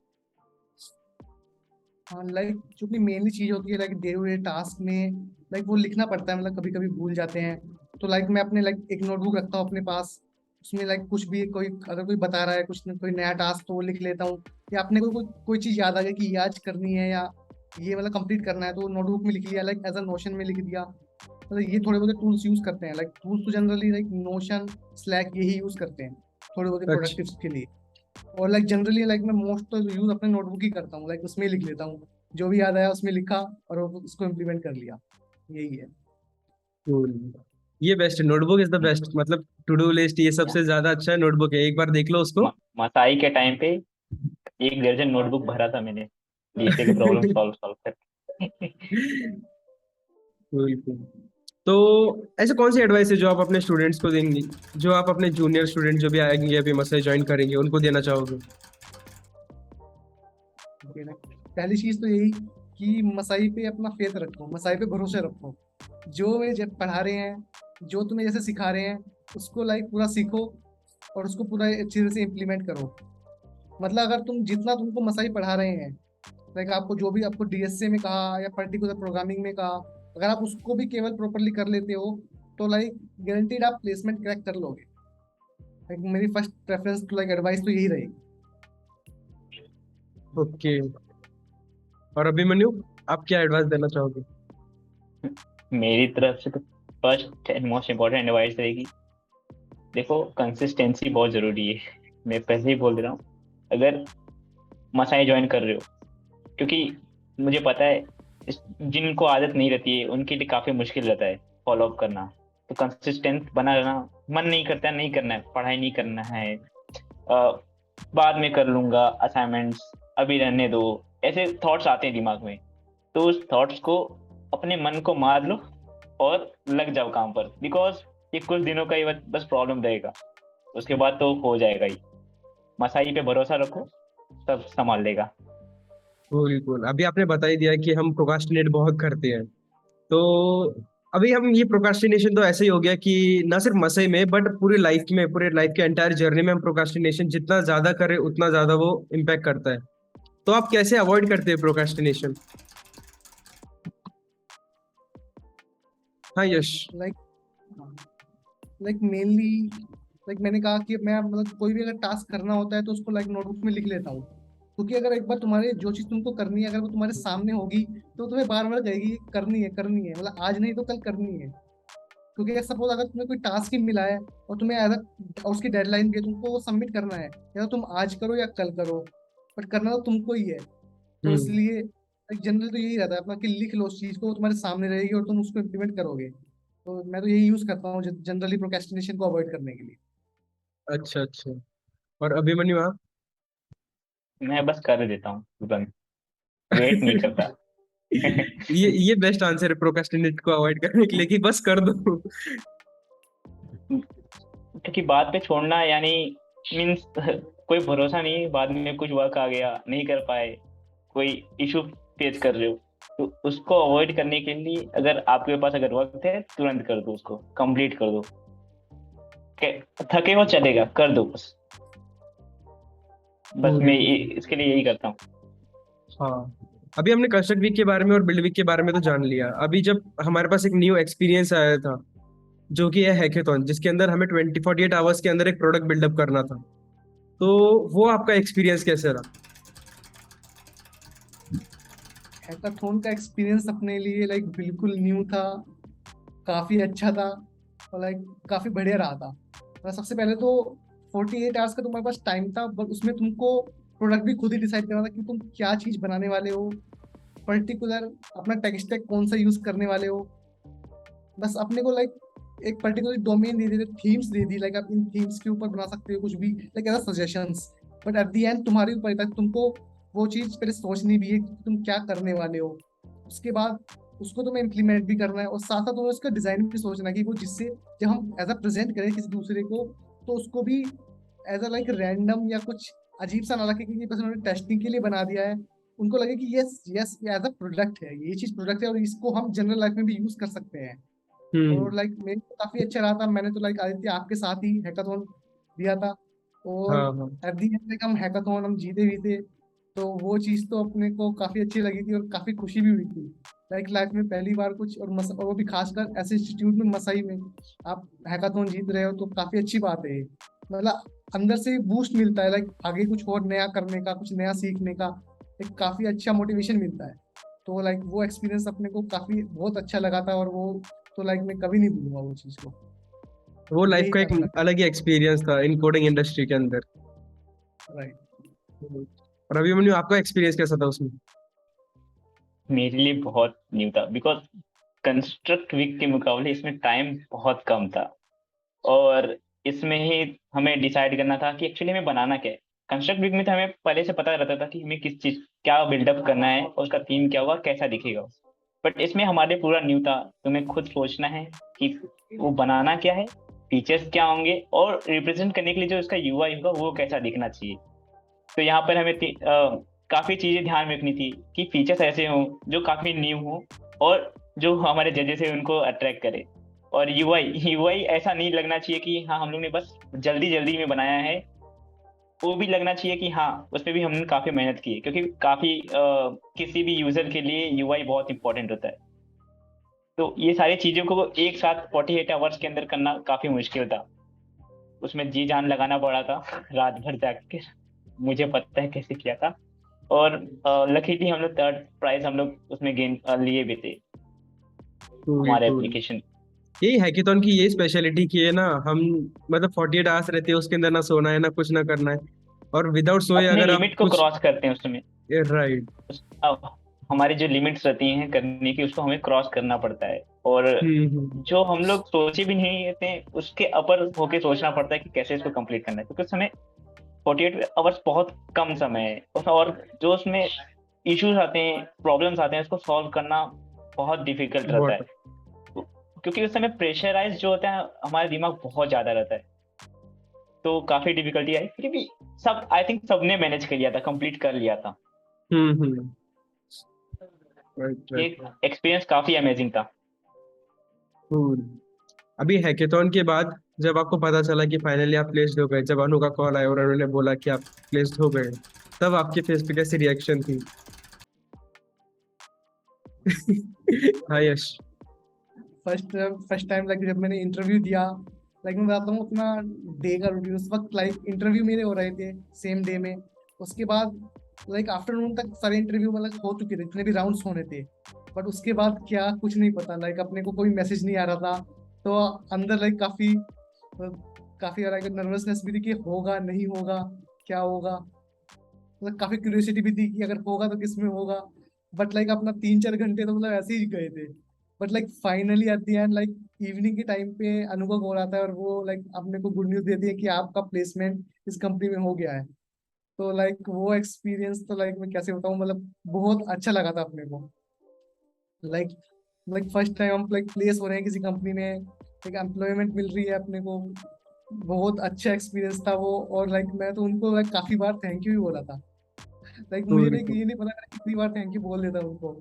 हाँ लाइक जो कि मेनली चीज होती है like day to day task में लाइक वो लिखना पड़ता है, मतलब कभी कभी भूल जाते हैं। तो लाइक मैं अपने लाइक एक नोटबुक रखता हूँ अपने पास, उसमें लाइक कुछ भी कोई अगर कोई बता रहा है कुछ कोई नया टास्क तो वो लिख लेता हूँ, या अपने को कोई चीज याद आ गई कि ये आज करनी है या ये मतलब कंप्लीट करना है तो नोटबुक में लिख लिया, लाइक एज अ नोशन में लिख दिया। मतलब ये थोड़े बहुत टूल्स यूज करते हैं, लाइक टूल्स तो जनरली लाइक नोशन स्लैक यही यूज करते हैं थोड़े बहुत अच्छा। प्रोडक्टिव के लिए। और लाइक जनरली लाइक मैं मोस्ट तो यूज अपने नोटबुक ही करता हूँ, लाइक उसमें ही लिख लेता हूँ जो भी याद आया उसमें लिखा और उसको इम्प्लीमेंट कर लिया, यही है। कूल। ये बेस्ट है, नोटबुक इज द बेस्ट। मतलब टू डू लिस्ट ये सबसे ज्यादा अच्छा है, नोटबुक है, एक बार देख लो उसको। मसाई के टाइम पे 1 दर्जन नोटबुक भरा था मैंने जीके के प्रॉब्लम सॉल्व सॉल्व कर बिल्कुल। तो ऐसे कौन सी एडवाइस है जो आप अपने स्टूडेंट्स को देंगी, जो आप अपने जूनियर स्टूडेंट जो भी आएंगे अभी मसाई ज्वाइन करेंगे उनको देना चाहोगे? ठीक है। पहली चीज तो यही कि मसाई पे अपना फेथ रखो, मसाई पे भरोसे रखो। जो वे जब पढ़ा रहे हैं, जो तुम्हें जैसे सिखा रहे हैं उसको लाइक पूरा सीखो और उसको पूरा अच्छी तरह से इम्प्लीमेंट करो। मतलब अगर तुम जितना तुमको मसाई पढ़ा रहे हैं, लाइक आपको जो भी आपको डीएसए में कहा या पर्टिकुलर प्रोग्रामिंग में कहा, अगर आप उसको भी केवल प्रॉपरली कर लेते हो तो लाइक गारंटीड आप प्लेसमेंट क्रैक कर लोगे। लाइक मेरी फर्स्ट प्रेफरेंस तो लाइक एडवाइस तो यही रहेगी। ओके। और अभिमन्यु, आप क्या एडवाइस देना चाहोगे? मेरी तरफ से तो first and most important advice रहेगी, देखो कंसिस्टेंसी बहुत जरूरी है। मैं पहले ही बोल दे रहा हूँ, अगर मसाई ज्वाइन कर रहे हो, क्योंकि मुझे पता है जिनको आदत नहीं रहती है उनके लिए काफी मुश्किल रहता है फॉलो अप करना। तो कंसिस्टेंट बना रहना, मन नहीं करता, नहीं करना है, पढ़ाई नहीं करना है, बाद में कर लूंगा असाइनमेंट्स, अभी रहने दो, ऐसे थॉट्स आते हैं दिमाग में। तो उस थॉट्स को, अपने मन को मार लो और लग जाओ काम पर, बिकॉज ये कुछ दिनों का ही बस प्रॉब्लम रहेगा, उसके बाद तो हो जाएगा ही। मसाई पे भरोसा रखो, सब संभाल लेगा। बिल्कुल। अभी आपने बता ही दिया कि हम प्रोक्रास्टिनेट बहुत करते हैं। तो अभी हम ये प्रोक्रास्टिनेशन तो ऐसे ही हो गया कि ना सिर्फ मसई में बट पूरे लाइफ के एंटायर जर्नी में हम प्रोक्रास्टिनेशन जितना ज्यादा करें उतना ज्यादा वो इम्पैक्ट करता है। तो आप कैसे अवॉइड करते हैं प्रोक्रास्टिनेशन? हाँ Yash. Like like mainly like मैंने कहा कि मैं मतलब कोई भी अगर टास्क करना होता है तो उसको लाइक नोटबुक में लिख लेता हूँ, क्योंकि अगर एक बार तुम्हारे जो चीज तुमको करनी है अगर वो तुम्हारे सामने होगी तो तुम्हें बार बार कहेगी करनी है, मतलब आज नहीं तो कल करनी है। क्योंकि सपोज अगर तुम्हें कोई टास्क ही मिला है और तुम्हें अगर और उसकी डेडलाइन भी है, तुमको वो सबमिट करना है, या तो तुम आज करो या कल करो, बट करना तो तुमको ही है। तो हम्म। इसलिए जनरल तो यही रहता है अपना कि लिख लो उस चीज को, वो तुम्हारे सामने रहेगी और तुम उसको इम्प्लीमेंट करोगे। तो मैं तो यही यूज करता हूँ जनरली प्रोक्रेस्टिनेशन को अवॉइड करने के लिए। अच्छा अच्छा। और अभिमन्यु आप? मैं बस कर देता हूँ तुरंत, वेट नहीं करता ये बेस्ट आंसर है प्रोक्रास्टिनेट को अवॉइड करने के लिए कि बस कर दो। क्योंकि बात पे छोड़ना यानी मीन्स कोई भरोसा नहीं, बाद में कुछ वर्क आ गया, नहीं कर पाए, कोई इशू फेस कर रहे हो, तो उसको अवॉइड करने के लिए अगर आपके पास अगर वक्त है तुरंत कर दो, उसको कंप्लीट कर दो। थके हो चलेगा, कर दो बस। बस मैं इसके लिए यही करता हूँ। हाँ। अभी हमने कंस्ट्रक्ट वीक के बारे में और बिल्ड वीक के बारे में तो जान लिया। अभी जब हमारे पास एक न्यू एक्सपीरियंस आया था जो कि है हैकेथॉन, जिसके अंदर हमें 48 आवर्स के अंदर एक प्रोडक्ट बिल्डअप करना था, तो वो आपका एक्सपीरियंस कैसे रहा? हैकाथॉन का एक्सपीरियंस अपने लिए लाइक बिल्कुल न्यू था, काफी अच्छा था। और लाइक काफी बढ़िया रहा था। सबसे पहले तो 48 आवर्स का तुम्हारे पास टाइम था, बट उसमें तुमको प्रोडक्ट भी खुद ही डिसाइड करना था कि तुम क्या चीज बनाने वाले हो, पर्टिकुलर अपना टेक स्टैक कौन सा यूज करने वाले हो। बस अपने को लाइक एक पर्टिकुलर डोमेन दे दी, थीम्स दे दी, लाइक आप इन थीम्स के ऊपर बना सकते हो कुछ भी, like as suggestions. But at the end तुम्हारे ऊपर था कि तुमको वो चीज पहले सोचनी भी है कि तुम क्या करने वाले हो, उसके बाद उसको तुम्हें इम्प्लीमेंट भी करना है, और साथ साथ तुम्हें उसका डिजाइन भी सोचना है कि वो जिससे जब हम एज अ प्रेजेंट करें किसी दूसरे को, तो उसको भी एज अ लाइक रैंडम या कुछ अजीब सा ना लगे कि ये बस उन्होंने टेस्टिंग के लिए बना दिया है। उनको लगे कि यस यस ये एज अ प्रोडक्ट है, ये चीज प्रोडक्ट है और इसको हम जनरल लाइफ में भी यूज कर सकते हैं। हम्म। और लाइक मेरे को काफी अच्छा रहा था। मैंने तो लाइक आदित्य आपके साथ ही हैकाथॉन दिया था, और हाँ हाँ। एट दी एंड लाइक हम हैकाथॉन हम जीते भी थे। तो वो चीज तो अपने को काफी अच्छी लगी थी और काफी खुशी भी हुई थी। लाइक लाइफ में पहली बार कुछ, और वो भी खासकर ऐसे इंस्टीट्यूट में, मसाई में आप हैकाथॉन जीत रहे हो, तो काफी अच्छी बात है ये। मतलब अंदर से बूस्ट मिलता है, लाइक आगे कुछ और नया करने का, कुछ नया सीखने का एक काफी अच्छा मोटिवेशन मिलता है। तो लाइक वो एक्सपीरियंस अपने को काफी बहुत अच्छा लगा था, और वो तो लाइक मैं कभी नहीं भूलूंगा वो चीज को। वो लाइफ यही का था मेरा। एक अलग ही एक्सपीरियंस था इन कोडिंग इंडस्ट्री के अंदर। राइट। और अभिमन्यु, आपका एक्सपीरियंस कैसा था उसमें? मेरे लिए बहुत न्यू था, बिकॉज कंस्ट्रक्ट वीक के मुकाबले इसमें टाइम बहुत कम था, और इसमें ही हमें डिसाइड करना था कि एक्चुअली हमें बनाना क्या है। कंस्ट्रक्ट वीक में तो हमें पहले से पता रहता था कि हमें किस चीज क्या बिल्डअप करना है और उसका थीम क्या होगा, कैसा दिखेगा। बट इसमें हमारे पूरा न्यू था, तुम्हें खुद सोचना है कि वो बनाना क्या है, फीचर्स क्या होंगे, और रिप्रेजेंट करने के लिए जो उसका यूआई होगा वो कैसा दिखना चाहिए। तो यहाँ पर हमें काफी चीजें ध्यान में रखनी थी कि फीचर्स ऐसे हों जो काफी न्यू हो, और जो हमारे जजेस है उनको अट्रैक्ट करे। और यूआई यूआई ऐसा नहीं लगना चाहिए कि हाँ हम लोग ने बस जल्दी जल्दी में बनाया है। वो भी लगना चाहिए कि हाँ उसमें भी हमने काफी मेहनत की है, क्योंकि काफी किसी भी यूजर के लिए यूआई बहुत इंपॉर्टेंट होता है। तो ये सारी चीजों को एक साथ 48 आवर्स के अंदर करना काफी मुश्किल था। उसमें जी जान लगाना पड़ा था रात भर जाग के। मुझे पता है कैसे किया था। और लकीली हम लोग थर्ड प्राइज हम लोग उसमें गेन लिए भी थे, कूल हमारे कूल। एप्लीकेशन। यही हैकेथॉन की यही स्पेशलिटी की है ना, हम मतलब 48 आवर्स रहते हैं उसके अंदर, ना सोना है ना कुछ ना करना है। और विदाउट सोए अपने अगर आप लिमिट को कुछ। क्रॉस करते हैं उसमें। राइट। हमारी जो लिमिट्स रहती हैं करने की, उसको हमें क्रॉस करना पड़ता है। और हम्म। जो हम लोग सोचे भी नहीं रहते हैं उसके अपर होके सोचना पड़ता है कि कैसे इसको कंप्लीट करना है, क्योंकि उस समय 48 आवर्स बहुत कम समय है। और जो उसमें इश्यूज आते हैं, प्रॉब्लम्स आते हैं, उसको सॉल्व करना बहुत डिफिकल्ट रहता बहुत। है। क्योंकि उस समय प्रेशराइज जो होता है, हमारा दिमाग बहुत ज्यादा रहता है। तो काफी डिफिकल्टी आई, फिर भी सब आई थिंक सबने मैनेज कर लिया था, कंप्लीट कर लिया था। हम्म। राइट ये राइट। एक्सपीरियंस काफी अमेजिंग था। कूल। अभी हैकेथॉन के बाद जब आपको पता चला कि फाइनली आप प्लेस्ड हो गए, जब अनु का कॉल आया और उन्होंने बोला कि आप प्लेस्ड हो गए, तब आपके फेस पे कैसी रिएक्शन थी? हाँ यश। फर्स्ट फर्स्ट टाइम लाइक जब मैंने इंटरव्यू दिया, लाइक मैं बताता हूँ अपना डे का रूटीन। उस वक्त लाइक इंटरव्यू मेरे हो रहे थे सेम डे में। उसके बाद लाइक आफ्टरनून तक सारे इंटरव्यू मतलब हो चुके थे, जितने भी राउंड्स होने थे। बट उसके बाद क्या कुछ नहीं पता, लाइक अपने को कोई मैसेज नहीं आ रहा था। तो अंदर लाइक काफी काफी लाइक नर्वसनेस भी थी कि होगा नहीं होगा, क्या होगा। मतलब काफी क्यूरियोसिटी भी थी कि अगर होगा तो किस में होगा। बट लाइक अपना 3-4 घंटे तो मतलब ऐसे ही गए थे। But like finally at the and like evening के टाइम पे अनुभव हो रहा था, और वो लाइक अपने को गुड न्यूज देती है कि आपका प्लेसमेंट इस कंपनी में हो गया है। तो लाइक वो एक्सपीरियंस तो लाइक मैं कैसे बताऊँ, मतलब बहुत अच्छा लगा था अपने को। लाइक लाइक फर्स्ट टाइम हम लाइक प्लेस हो रहे हैं किसी कंपनी में, एक एम्प्लॉयमेंट मिल रही है अपने को। बहुत अच्छा एक्सपीरियंस था वो। और लाइक मैं तो उनको लाइक काफी बार थैंक यू भी बोला था। लाइक मुझे कूल नहीं, कूल। ये नहीं पता मैंने कितनी बार थैंक यू बोल देता उनको।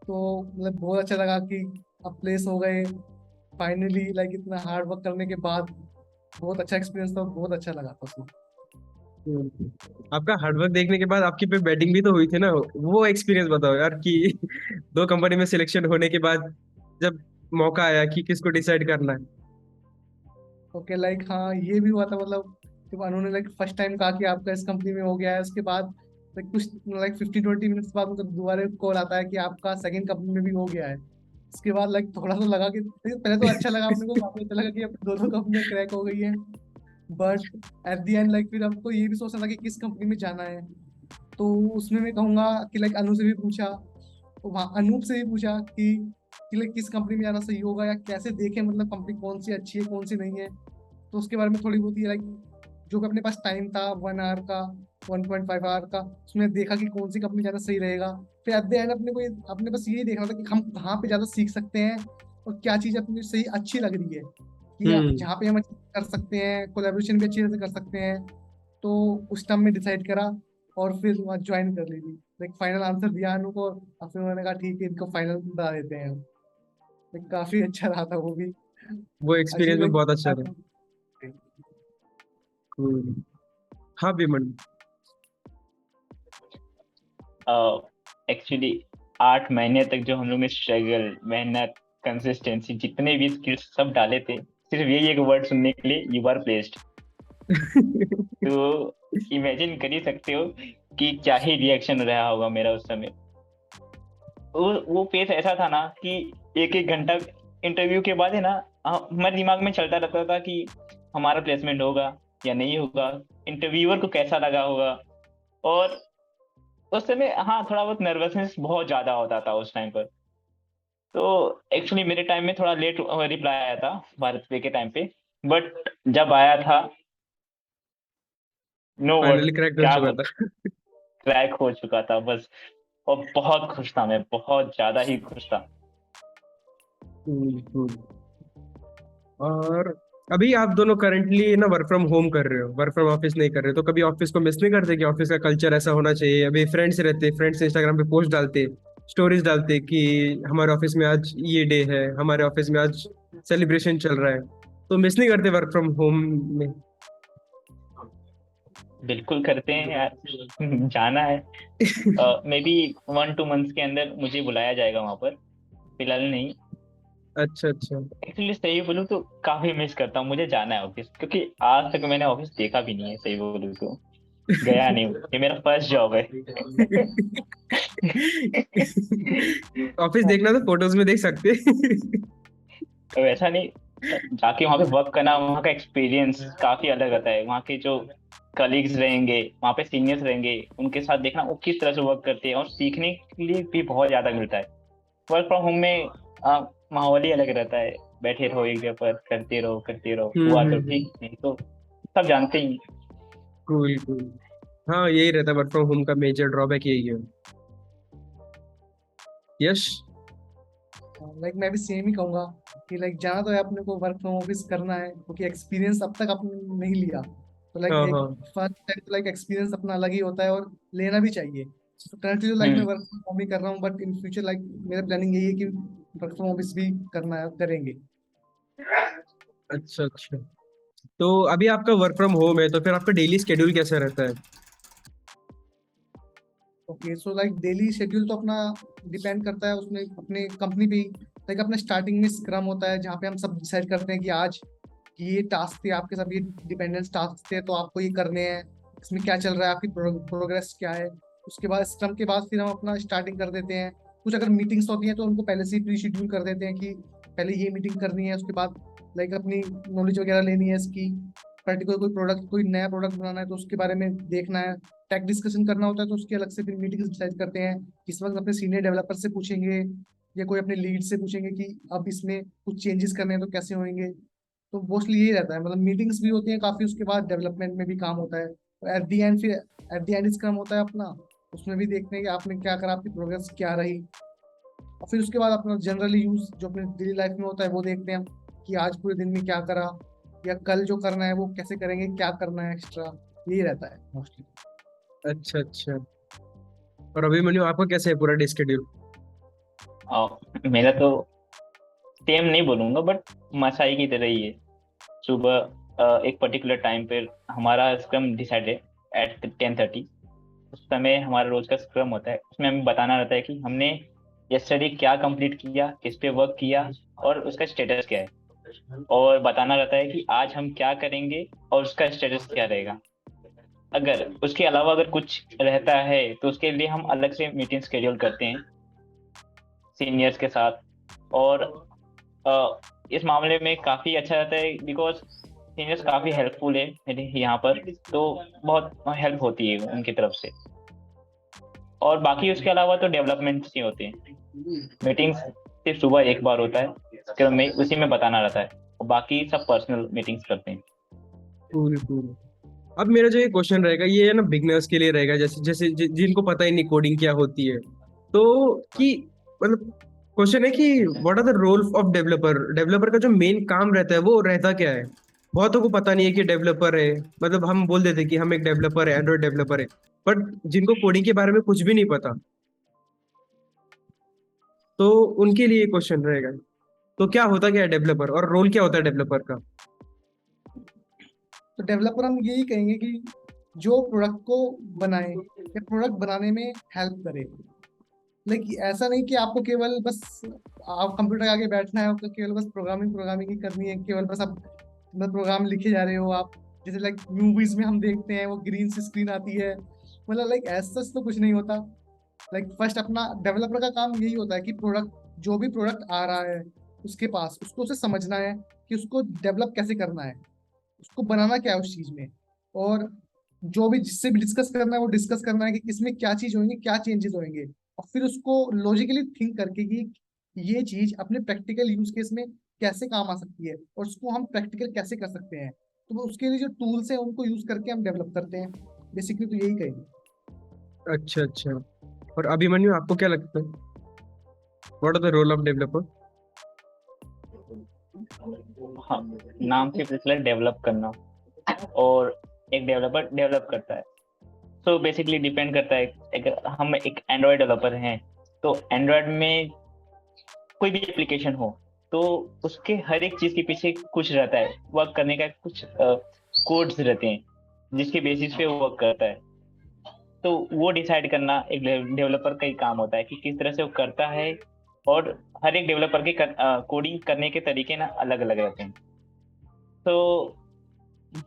तो मतलब बहुत अच्छा लगा कि अब प्लेस हो गए फाइनली, लाइक इतना हार्ड वर्क करने के बाद। बहुत अच्छा एक्सपीरियंस था, बहुत अच्छा लगा था उसमें। आपका हार्डवर्क देखने के बाद आपकी पे बैटिंग भी तो हुई थी ना, वो एक्सपीरियंस बताओ यार कि दो कंपनी में सिलेक्शन होने के बाद जब मौका आया कि किसको डिसाइड करना है। ओके लाइक हाँ ये भी हुआ था, मतलब जब उन्होंने लाइक फर्स्ट टाइम कहा कि आपका इस कंपनी में हो गया है, उसके बाद लाइक कुछ लाइक 15-20 मिनट्स बाद मतलब दोबारा कॉल आता है कि आपका सेकंड कंपनी में भी हो गया है। उसके बाद लाइक थोड़ा सा लगा कि पहले तो अच्छा लगा अपने को, बाद में अच्छा लगा कि अब दोनों कंपनियां क्रैक हो गई है। But at the and like फिर हमको ये भी सोचना था कि किस कंपनी में जाना है। तो उसमें मैं कहूंगा कि लाइक अनु से भी पूछा, तो वहाँ अनूप से भी पूछा कि लाइक किस कंपनी में जाना सही होगा, या कैसे देखें मतलब कंपनी कौन सी अच्छी है कौन सी नहीं है। तो उसके बारे में थोड़ी बहुत ही लाइक जो भी अपने पास टाइम था 1 आवर का, 1.5 आवर का, उसमें देखा कि कौन सी कंपनी ज़्यादा सही रहेगा। फिर एट द एंड अपने को अपने बस यही देखना था कि हम कहाँ पे ज़्यादा सीख सकते हैं और क्या चीज़ अपनी सही अच्छी लग रही है, कि हम्म। जहाँ पे हम अच्छे से कर सकते हैं, कोलेबोरेशन भी अच्छी तरह से कर सकते हैं। तो उस टाइम में डिसाइड करा और फिर वहाँ ज्वाइन कर ली थी। लाइक फाइनल आंसर दिया अनु को और फिर उन्होंने कहा ठीक है इनको फाइनल बता देते हैं। लाइक काफी अच्छा रहा था वो भी वो एक्चुअली एक्सपीरियंस भी लाइक। बहुत अच्छा था। हम्म। हाँ विमन। एक्चुअली 8 महीने तक जो हम लोग ने स्ट्रगल, मेहनत, कंसिस्टेंसी, जितने भी स्किल्स सब डाले थे, सिर्फ यही एक वर्ड सुनने के लिए, यू आर प्लेस्ड। तो इमेजिन कर ही सकते हो कि क्या ही रिएक्शन रहा होगा मेरा उस समय। वो फेस ऐसा था ना कि एक एक घंटा इंटरव्यू के बाद है ना, हमारे दिमाग में चलता रहता था कि हमारा प्लेसमेंट होगा या नहीं होगा, इंटरव्यूअर को कैसा लगा होगा। और उस समय हाँ, थोड़ा बहुत नर्वसनेस बहुत ज्यादा होता था उस टाइम पर। तो एक्चुअली मेरे टाइम में थोड़ा लेट रिप्लाई आया था भारत पे के टाइम पे, बट जब आया था, नो वर्ड, फाइनली क्रैक हो क्या चुका था। क्रैक हो चुका था बस। और बहुत खुश था मैं, बहुत ज्यादा ही खुश था। हम्म। और अभी आप दोनों करंटली ना वर्क फ्रॉम होम कर रहे हो, वर्क फ्रॉम ऑफिस नहीं कर रहे, तो कभी ऑफिस को मिस नहीं करते कि ऑफिस का कल्चर ऐसा होना चाहिए? अभी फ्रेंड्स रहते, फ्रेंड्स इंस्टाग्राम पे पोस्ट डालते, स्टोरीज डालते कि हमारे ऑफिस में आज ये डे है, हमारे ऑफिस में आज सेलिब्रेशन चल रहा है, तो मिस नहीं करते वर्क फ्रॉम होम में? बिल्कुल करते हैं यार। जाना है। मे बी 1-2 मंथ्स के अंदर मुझे बुलाया जाएगा वहां पर, फिलहाल नहीं। अच्छा अच्छा। एक्चुअली सही बोलूँ तो काफी मिस करता हूँ, मुझे जाना है ऑफिस, क्योंकि आज तक मैंने ऑफिस देखा भी नहीं है, सही बोलूँ तो गया नहीं हूँ, ये मेरा फर्स्ट जॉब है। ऑफिस देखना तो फोटोज में देख सकते। वैसा नहीं, जाके वहाँ पे वर्क करना, वहाँ का एक्सपीरियंस काफी अलग रहता है। वहाँ के जो कलीग्स रहेंगे, वहाँ पे सीनियर्स रहेंगे, उनके साथ देखना वो किस तरह से वर्क करते हैं, और सीखने के लिए भी बहुत ज्यादा मिलता है। वर्क फ्रॉम होम में माहौल ही अलग रहता है, बैठे रहो एक जगह पर, करते रहो, हुआ तो हम्म। ठीक, नहीं तो सब जानते ही हैं। Cool cool. हाँ यही रहता है, वर्क फ्रॉम होम का मेजर ड्रॉबैक यही है। यश। लाइक मैं भी सेम ही कहूंगा कि लाइक जाना तो है अपने को, वर्क फ्रॉम ऑफिस करना है क्योंकि एक्सपीरियंस अब तक आपने नहीं लिया। तो लाइक हाँ एक हाँ। फर्स्ट टाइम तो लाइक एक्सपीरियंस अपना अलग ही होता है और लेना भी चाहिए। तो करंटली तो लाइक मैं हम्म। वर्क फ्रॉम होम ही कर रहा हूँ, बट इन फ्यूचर लाइक मेरा प्लानिंग यही है कि वर्क फ्रॉम ऑफिस भी करना है, करेंगे। अच्छा अच्छा। तो अभी आपका वर्क फ्रॉम होम है, तो फिर आपका डेली स्केड्यूल कैसा रहता है? Okay so like daily schedule तो अपना डिपेंड करता है उसमें अपने कंपनी पे। लाइक अपना स्टार्टिंग में स्क्रम होता है जहाँ पे हम सब डिसाइड करते हैं कि आज कि ये टास्क थे आपके, सब ये डिपेंडेंस टास्क थे तो आपको ये करने हैं, इसमें क्या चल रहा है, आपकी प्रोग्रेस क्या है। उसके बाद स्क्रम के बाद फिर हम अपना स्टार्टिंग कर देते हैं। कुछ अगर मीटिंग्स होती हैं तो उनको पहले से ही प्री शेड्यूल कर देते हैं कि पहले ये मीटिंग करनी है, उसके बाद लाइक अपनी नॉलेज वगैरह लेनी है इसकी, पर्टिकुलर कोई प्रोडक्ट, कोई नया प्रोडक्ट बनाना है तो उसके बारे में देखना है। टेक डिस्कशन करना होता है तो उसकी अलग से फिर मीटिंग्स डिसाइड करते हैं। इस वक्त अपने सीनियर डेवलपर से पूछेंगे या कोई अपने लीड से पूछेंगे कि अब इसमें कुछ चेंजेस करने हैं तो कैसे होंगे। तो मोस्टली यही रहता है, मतलब मीटिंग्स भी होती हैं काफी, उसके बाद डेवलपमेंट में भी काम होता है। एट दी एंड फिर एट दी एंड इसका होता है अपना, उसमें भी देखते हैं कि आपने क्या करा, आपकी प्रोग्रेस क्या रही। और फिर उसके बाद अपना जनरली यूज जो अपने डेली लाइफ में होता है वो देखते हैं हम कि आज पूरे दिन में क्या करा, या कल जो करना है वो कैसे करेंगे, क्या करना है एक्स्ट्रा। यही रहता है मोस्टली। अच्छा अच्छा। और अभी मनु आपका कैसे है पूरा डे स्केड्यूल? मेरा तो सेम नहीं बोलूंगा, बट मसाई की तरह ही है। सुबह एक पर्टिकुलर टाइम पर हमारा स्क्रम डिसाइड है एट 10:30। उस समय हमारा रोज का स्क्रम होता है, उसमें हमें बताना रहता है कि हमने यस्टरडे क्या कंप्लीट किया, किस पे वर्क किया, और उसका स्टेटस क्या है। और बताना रहता है कि आज हम क्या करेंगे और उसका स्टेटस क्या रहेगा। अगर उसके अलावा अगर कुछ रहता है तो उसके लिए हम अलग से मीटिंग शेड्यूल करते हैं सीनियर्स के साथ, और इस मामले में काफ़ी अच्छा रहता है बिकॉज सीनियर्स काफ़ी हेल्पफुल है मेरे यहाँ पर, तो बहुत हेल्प होती है उनकी तरफ से। और बाकी उसके अलावा तो डेवलपमेंट्स ही होते हैं। मीटिंग्स सिर्फ सुबह एक बार होता है, उसके बाद में उसी में बताना रहता है, और बाकी सब पर्सनल मीटिंग्स करते हैं। Cool cool. अब मेरा जो ये क्वेश्चन रहेगा ये है ना बिगनर्स के लिए रहेगा, जैसे जैसे जिनको पता ही नहीं कोडिंग क्या होती है। तो कि मतलब क्वेश्चन है कि what are the role of developer, developer का जो मेन काम रहता है वो रहता क्या है। बहुतों को पता नहीं है कि डेवलपर है, मतलब हम बोल देते हैं कि हम एक डेवलपर है, एंड्रॉइड डेवलपर है, बट जिनको कोडिंग के बारे में कुछ भी नहीं पता, तो उनके लिए क्वेश्चन रहेगा। तो क्या होता क्या है डेवलपर, और रोल क्या होता है डेवलपर का। तो डेवलपर हम यही कहेंगे कि जो प्रोडक्ट को बनाए या प्रोडक्ट बनाने में हेल्प करे। लाइक ऐसा नहीं कि आपको केवल बस आप कंप्यूटर के आगे बैठना है, आपको केवल बस प्रोग्रामिंग प्रोग्रामिंग ही करनी है, केवल बस आप मतलब प्रोग्राम लिखे जा रहे हो आप। जैसे लाइक मूवीज में हम देखते हैं वो ग्रीन सी स्क्रीन आती है, मतलब लाइक ऐसा तो कुछ नहीं होता। लाइक फर्स्ट अपना डेवलपर का काम यही होता है कि प्रोडक्ट, जो भी प्रोडक्ट आ रहा है उसके पास, उसको उसे समझना है कि उसको डेवलप कैसे करना है, उसको बनाना क्या है उस चीज में, और जो भी जिससे भी डिस्कस करना है वो डिस्कस करना है कि इसमें क्या चीज होंगे, क्या चेंजेस होंगे, और फिर उसको लॉजिकली थिंक करके कि ये चीज अपने प्रैक्टिकल यूज केस में कैसे काम आ सकती है और उसको हम प्रैक्टिकल कैसे कर सकते हैं। तो वो उसके लिए जो टूल्स हैं उनको यूज करके हम डेवलप करते हैं। बेसिकली तो यही कहेंगे। अच्छा अच्छा। और अभिमन्यु आपको क्या लगता है, what are the role of developer. हाँ, नाम से पता डेवलप करना, और एक डेवलपर डेवलप करता है। तो बेसिकली डिपेंड करता है, अगर हम एक एंड्रॉयड डेवलपर हैं तो एंड्रॉयड में कोई भी एप्लीकेशन हो तो उसके हर एक चीज के पीछे कुछ रहता है, वर्क करने का कुछ कोड्स रहते हैं जिसके बेसिस पे वो वर्क करता है। तो वो डिसाइड करना एक डेवलपर का ही काम होता है कि किस तरह से वो करता है। और हर एक डेवलपर के कोडिंग करने के तरीके ना अलग अलग रहते हैं। तो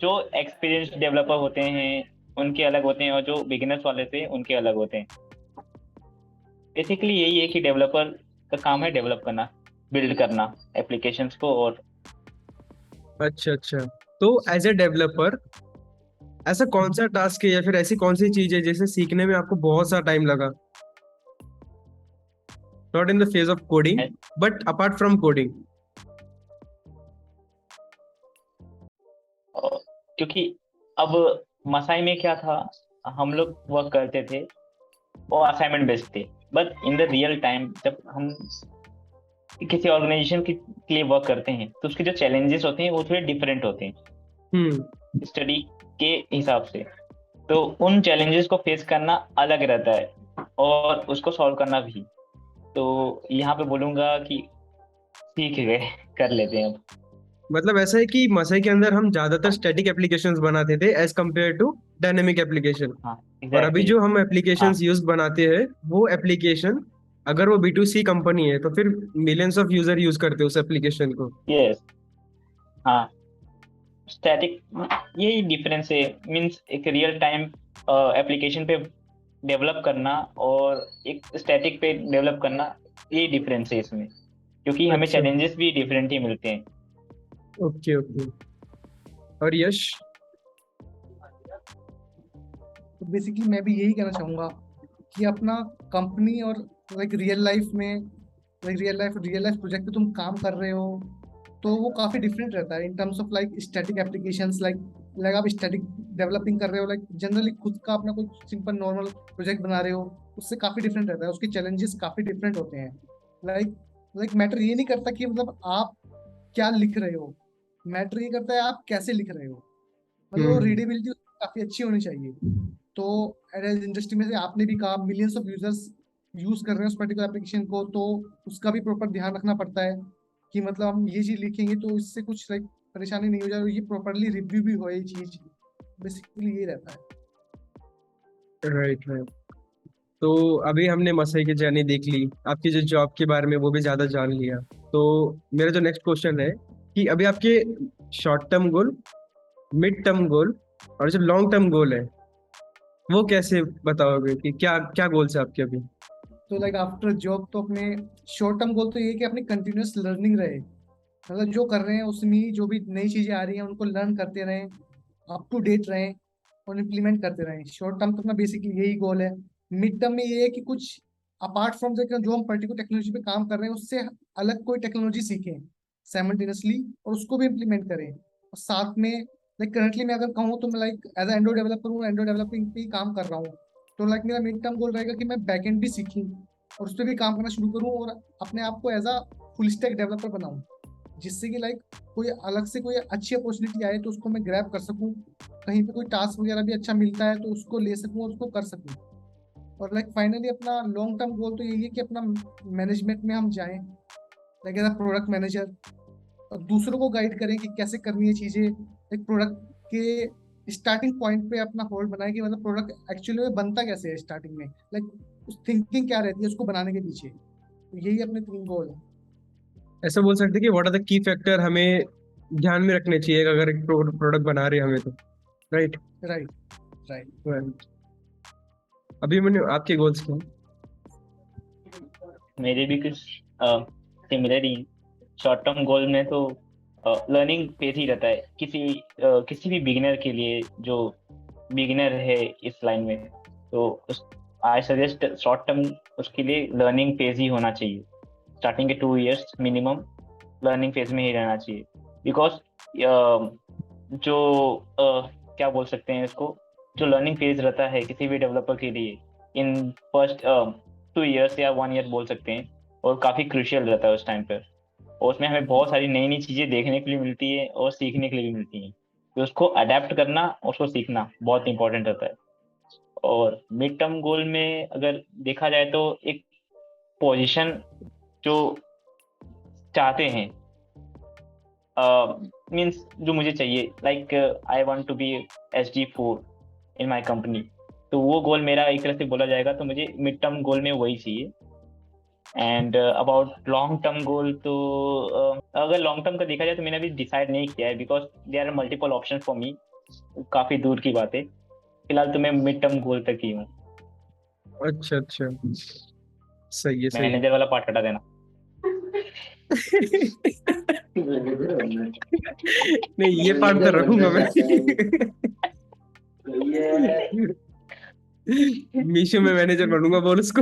जो एक्सपीरियंस डेवलपर होते हैं उनके अलग होते हैं, और जो बिगिनर्स वाले थे उनके अलग होते हैं। बेसिकली यही है कि डेवलपर का काम है डेवलप करना, बिल्ड करना एप्लीकेशंस को। और अच्छा अच्छा। तो एज ए डेवलपर ऐसा कौन सा टास्क है या फिर ऐसी कौन सी चीज है जिसे सीखने में आपको बहुत सा टाइम लगा, not in the phase of coding but apart from coding. क्योंकि अब मसाई में क्या था, हम लोग वर्क करते थे वो असाइनमेंट बेस्ड थे, but in the real time जब हम किसी ऑर्गेनाइजेशन के लिए वर्क करते हैं तो उसके जो चैलेंजेस होते हैं वो थोड़े डिफरेंट होते हैं स्टडी के हिसाब से। तो उन चैलेंजेस को फेस करना अलग रहता है और उसको सॉल्व करना भी। तो यहाँ पे बोलूंगा कि सीख गए, कर लेते हैं अब। मतलब ऐसा है कि मसाई के अंदर हम ज्यादातर स्टैटिक एप्लीकेशंस बनाते थे as compared to dynamic application. हाँ और अभी एग्जैक्टली। जो हम एप्लीकेशंस हाँ यूज बनाते हैं वो एप्लीकेशन, अगर वो B2C कंपनी है तो फिर मिलियंस ऑफ यूजर यूज करते हैं उस एप्लीकेशन को। यस। हाँ, स्टैटिक यही डिफरेंस है। मींस एक रियल टाइम एप्लीकेशन पे डेवलप करना और एक स्टैटिक पे डेवलप करना, यही डिफरेंस है इसमें, क्योंकि हमें अच्छा। चैलेंजेस भी डिफरेंट ही मिलते हैं। Okay okay. और यश। तो बेसिकली मैं भी यही कहना चाहूंगा कि अपना कंपनी और लाइक रियल लाइफ प्रोजेक्ट पे तुम काम कर रहे हो तो वो काफी डिफरेंट रहता है इन terms of like static applications. Like like आप स्टैटिक डेवलपिंग कर रहे हो, लाइक जनरली खुद का अपना कोई सिंपल नॉर्मल प्रोजेक्ट बना रहे हो, उससे काफी डिफरेंट रहता है, उसके चैलेंजेस काफी डिफरेंट होते हैं। लाइक लाइक मैटर ये नहीं करता कि मतलब आप क्या लिख रहे हो, मैटर ये करता है आप कैसे लिख रहे हो। मतलब वो हम्म। रीडेबिलिटी काफी अच्छी होनी चाहिए। तो एज इंडस्ट्री में से आपने भी कहा मिलियंस ऑफ यूजर्स यूज कर रहे हैं उस पर्टिकुलर एप्लीकेशन को, तो उसका भी प्रॉपर ध्यान रखना पड़ता है कि मतलब हम ये चीज लिखेंगे तो इससे कुछ लाइक परेशानी नहीं हो जाए, ये प्रॉपरली रिव्यू भी हो ये चीज। बेसिकली ये रहता है। Right right. तो अभी हमने मसाई की जर्नी देख ली, आपकी जो जॉब के बारे में वो भी ज्यादा जान लिया। तो मेरा जो नेक्स्ट क्वेश्चन है कि अभी आपके short term goal, mid term goal और जो लॉन्ग टर्म गोल है वो कैसे बताओगे कि क्या क्या गोल्स है आपके अभी। तो लाइक आफ्टर जॉब तो अपने शॉर्ट टर्म गोल तो ये है कि अपनी कंटिन्यूअस लर्निंग रहे, मतलब जो कर रहे हैं उसमें ही जो भी नई चीजें आ रही हैं उनको लर्न करते रहें, अप टू डेट रहें और इम्प्लीमेंट करते रहें। शॉर्ट टर्म तो अपना बेसिकली यही गोल है। मिड टर्म में ये है कि कुछ अपार्ट फ्रॉम जो हम पर्टिकुलर टेक्नोलॉजी पे काम कर रहे हैं उससे अलग कोई टेक्नोलॉजी सीखें साइमल्टेनियसली और उसको भी इम्प्लीमेंट करें। और साथ में लाइक करंटली मैं अगर कहूँ तो मैं लाइक एज एंड्रॉइड डेवलपर हूँ, एंड्रॉइड डेवलपिंग पे ही काम कर रहा हूँ। तो लाइक मेरा मिड टर्म गोल रहेगा कि मैं बैकएंड भी सीखूं और उस पर भी काम करना शुरू करूँ और अपने आप को as a full stack developer बनाऊं, जिससे कि लाइक कोई अलग से कोई अच्छी अपॉर्चुनिटी आए तो उसको मैं ग्रैब कर सकूं, कहीं पे कोई टास्क वगैरह भी अच्छा मिलता है तो उसको ले सकूं और उसको कर सकूं। और लाइक फाइनली अपना लॉन्ग टर्म गोल तो यही है कि अपना मैनेजमेंट में हम जाएं, like as a product manager, और दूसरों को गाइड करें कि कैसे करनी है चीजें। एक प्रोडक्ट के स्टार्टिंग पॉइंट पे अपना होल्ड बनाए कि मतलब प्रोडक्ट एक्चुअली में बनता कैसे है स्टार्टिंग में, लाइक उस थिंकिंग क्या रहती है उसको बनाने के पीछे। तो यही अपने 3 गोल है। ऐसा बोल सकते हैं कि what are the key factor हमें ध्यान में रखने चाहिए अगर एक प्रोडक्ट बना रहे हैं हमें तो, right? Right, right. Right. Abhimanyu, आपके गोल्स क्या हैं? मेरे भी कुछ सिमिलर ही। शॉर्ट टर्म गोल में तो लर्निंग फेज ही रहता है किसी भी बिगिनर के लिए, जो बिगिनर है इस लाइन में। तो आई सजेस्ट शॉर्ट टर्म उसके लिए लर्निंग फेज ही होना चाहिए। स्टार्टिंग के 2 इयर्स मिनिमम लर्निंग फेज में ही रहना चाहिए। बिकॉज जो क्या बोल सकते हैं इसको, जो लर्निंग फेज रहता है किसी भी डेवलपर के लिए इन फर्स्ट 2 इयर्स या 1 ईयर बोल सकते हैं, और काफ़ी क्रूशियल रहता है उस टाइम पर। और उसमें हमें बहुत सारी नई नई चीज़ें देखने के लिए मिलती है और सीखने के लिए भी मिलती हैं। तो उसको अडेप्ट करना, उसको सीखना बहुत इंपॉर्टेंट रहता है। और मिड टर्म गोल में अगर देखा जाए तो एक पोजीशन जो चाहते हैं, मीन्स जो मुझे चाहिए, like I want to be SG4 in my company. तो वो गोल मेरा एक तरह से बोला जाएगा, तो मुझे मिड टर्म गोल में वही चाहिए। And about long term goal तो अगर लॉन्ग टर्म का देखा जाए तो मैंने अभी डिसाइड नहीं किया है, because there are multiple option for me. काफ़ी दूर की बात है। फिलहाल तो मैं मिड टर्म गोल तक ही हूँ। अच्छा अच्छा, सही है सही है। मैनेजर वाला पार्ट हटा देना। नहीं, ये पार्ट तो रखूंगा मैं। मीशो में मैनेजर बनूंगा, बोल उसको।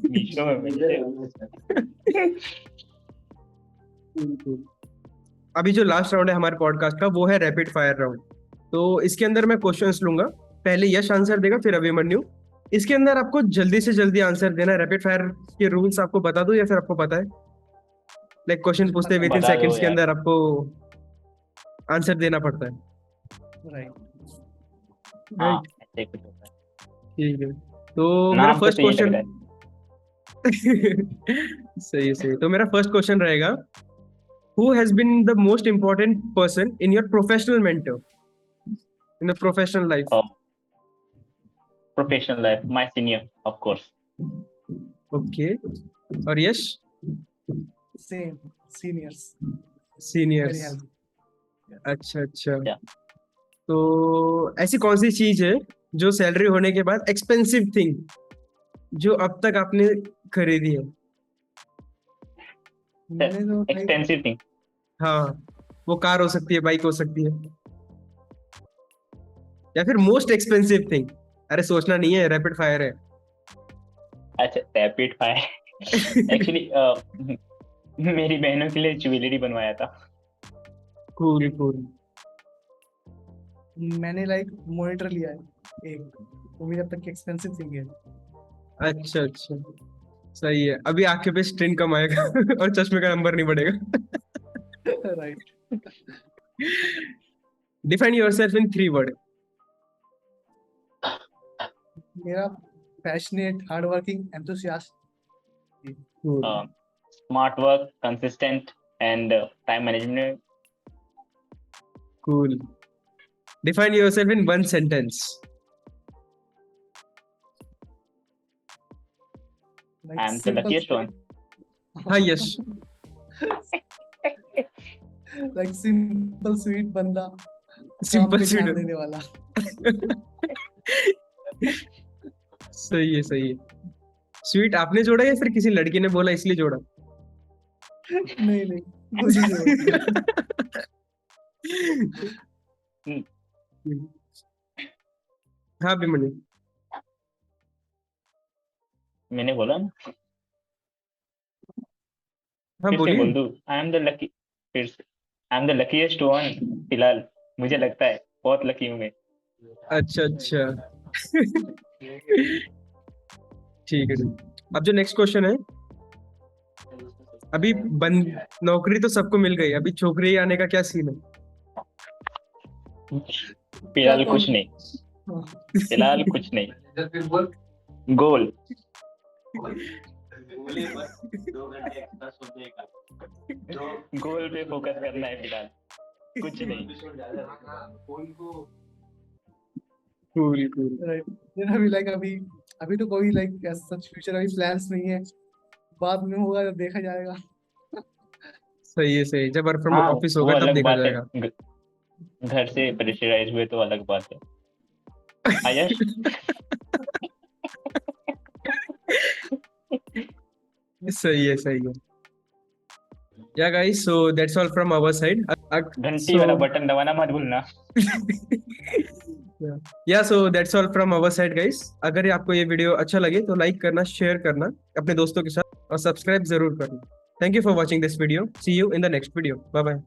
मीशो में मैनेजर। अभी जो लास्ट राउंड है हमारे पॉडकास्ट का वो है रैपिड फायर राउंड। तो इसके अंदर मैं क्वेश्चंस लूंगा, पहले यश आंसर देगा फिर अभिमन्यु। इसके अंदर आपको जल्दी से जल्दी आंसर देना है। रैपिड फायर के रूल्स आपको बता दूं या फिर आपको पता है? लाइक क्वेश्चन पूछते हैं, विद इन बता दो सेकंड्स के यार। अंदर आपको आंसर देना पड़ता है, राइट। हाँ, राइट? ऐसे कुछ होता है। ठीक है, तो मेरा नाम से फर्स्ट तो ये लग क्वेश्चन। रहा है। सही है सही है। तो मेरा फर्स्ट क्वेश्चन रहेगा, who has been the most important person in your professional mentor in the professional life? Professional life, my senior of course. Okay, और Yash? Same, seniors, very seniors. Help. अच्छा अच्छा। क्या? तो ऐसी कौन सी चीज है जो सैलरी होने के बाद एक्सपेंसिव थिंग जो अब तक आपने खरीदी है? मैंने तो लाइक एक्सपेंसिव थिंग। हाँ, वो कार हो सकती है, बाइक हो सकती है, या फिर मोस्ट एक्सपेंसिव थिंग। अरे सोचना नहीं है, रैपिड फायर है। अच्छा, रैपिड फायर। एक्चुअली मेरी बहनों के लिए ज्वेलरी बनवाया था। Cool cool. मैंने लाइक मॉनिटर लिया है एक, वो मेरे अब तक की एक्सपेंसिव थिंग है। अच्छा अच्छा, सही है। अभी आंखें पे स्ट्रेन कम आएगा और चश्मे का नंबर नहीं बढ़ेगा। Right. Define yourself in 3 word. मेरा passionate, hard working, enthusiast. Cool smart work, consistent and time management. Cool. Define yourself in 1 sentence. I like am the simple, luckiest one. हाँ यश। लाइक सिंपल स्वीट बंदा, काम simple पे ध्यान sweet. देने वाला। सही है, सही है। स्वीट आपने जोड़ा या फिर किसी लड़की ने बोला इसलिए जोड़ा? नहीं नहीं, खुद ही जोड़। हाँ अभिमन्यु। मैंने बोला ना, हाँ फिर से बोलिए। बोल दूं, आई एम द लकी, फिर से I am the luckiest one फिलहाल, मुझे लगता है बहुत लकी हूँ मैं। अच्छा अच्छा। ठीक है ठीक। अब जो नेक्स्ट क्वेश्चन है, अभी बंद नौकरी तो सबको मिल गई, अभी छोकरी आने का क्या सीन है? फिलहाल क्या कुछ नहीं, हाँ, फिलहाल कुछ नहीं, गोल। गोल पे फोकस करना है फिलहाल, कुछ नहीं। Cool cool. राइट। मेरा भी लाइक अभी अभी तो कोई लाइक सच फ्यूचर अभी प्लान्स नहीं है, बाद में होगा तो देखा जाएगा। सही है सही है। जब वर्क फ्रॉम हाँ ऑफिस वो होगा तब अलग देखा बात है, जाएगा। घर से प्रेशराइज हुए तो अलग बात है। आयश, सही है सही है। Yeah guys, so that's all from our side. घंटी सो वाला बटन दबाना मत भूलना। Yeah so that's all from our side guys. अगर ये आपको ये वीडियो अच्छा लगे तो लाइक करना, शेयर करना अपने दोस्तों के साथ और सब्सक्राइब जरूर करना। Thank you for watching this video. See you in the next video. Bye bye.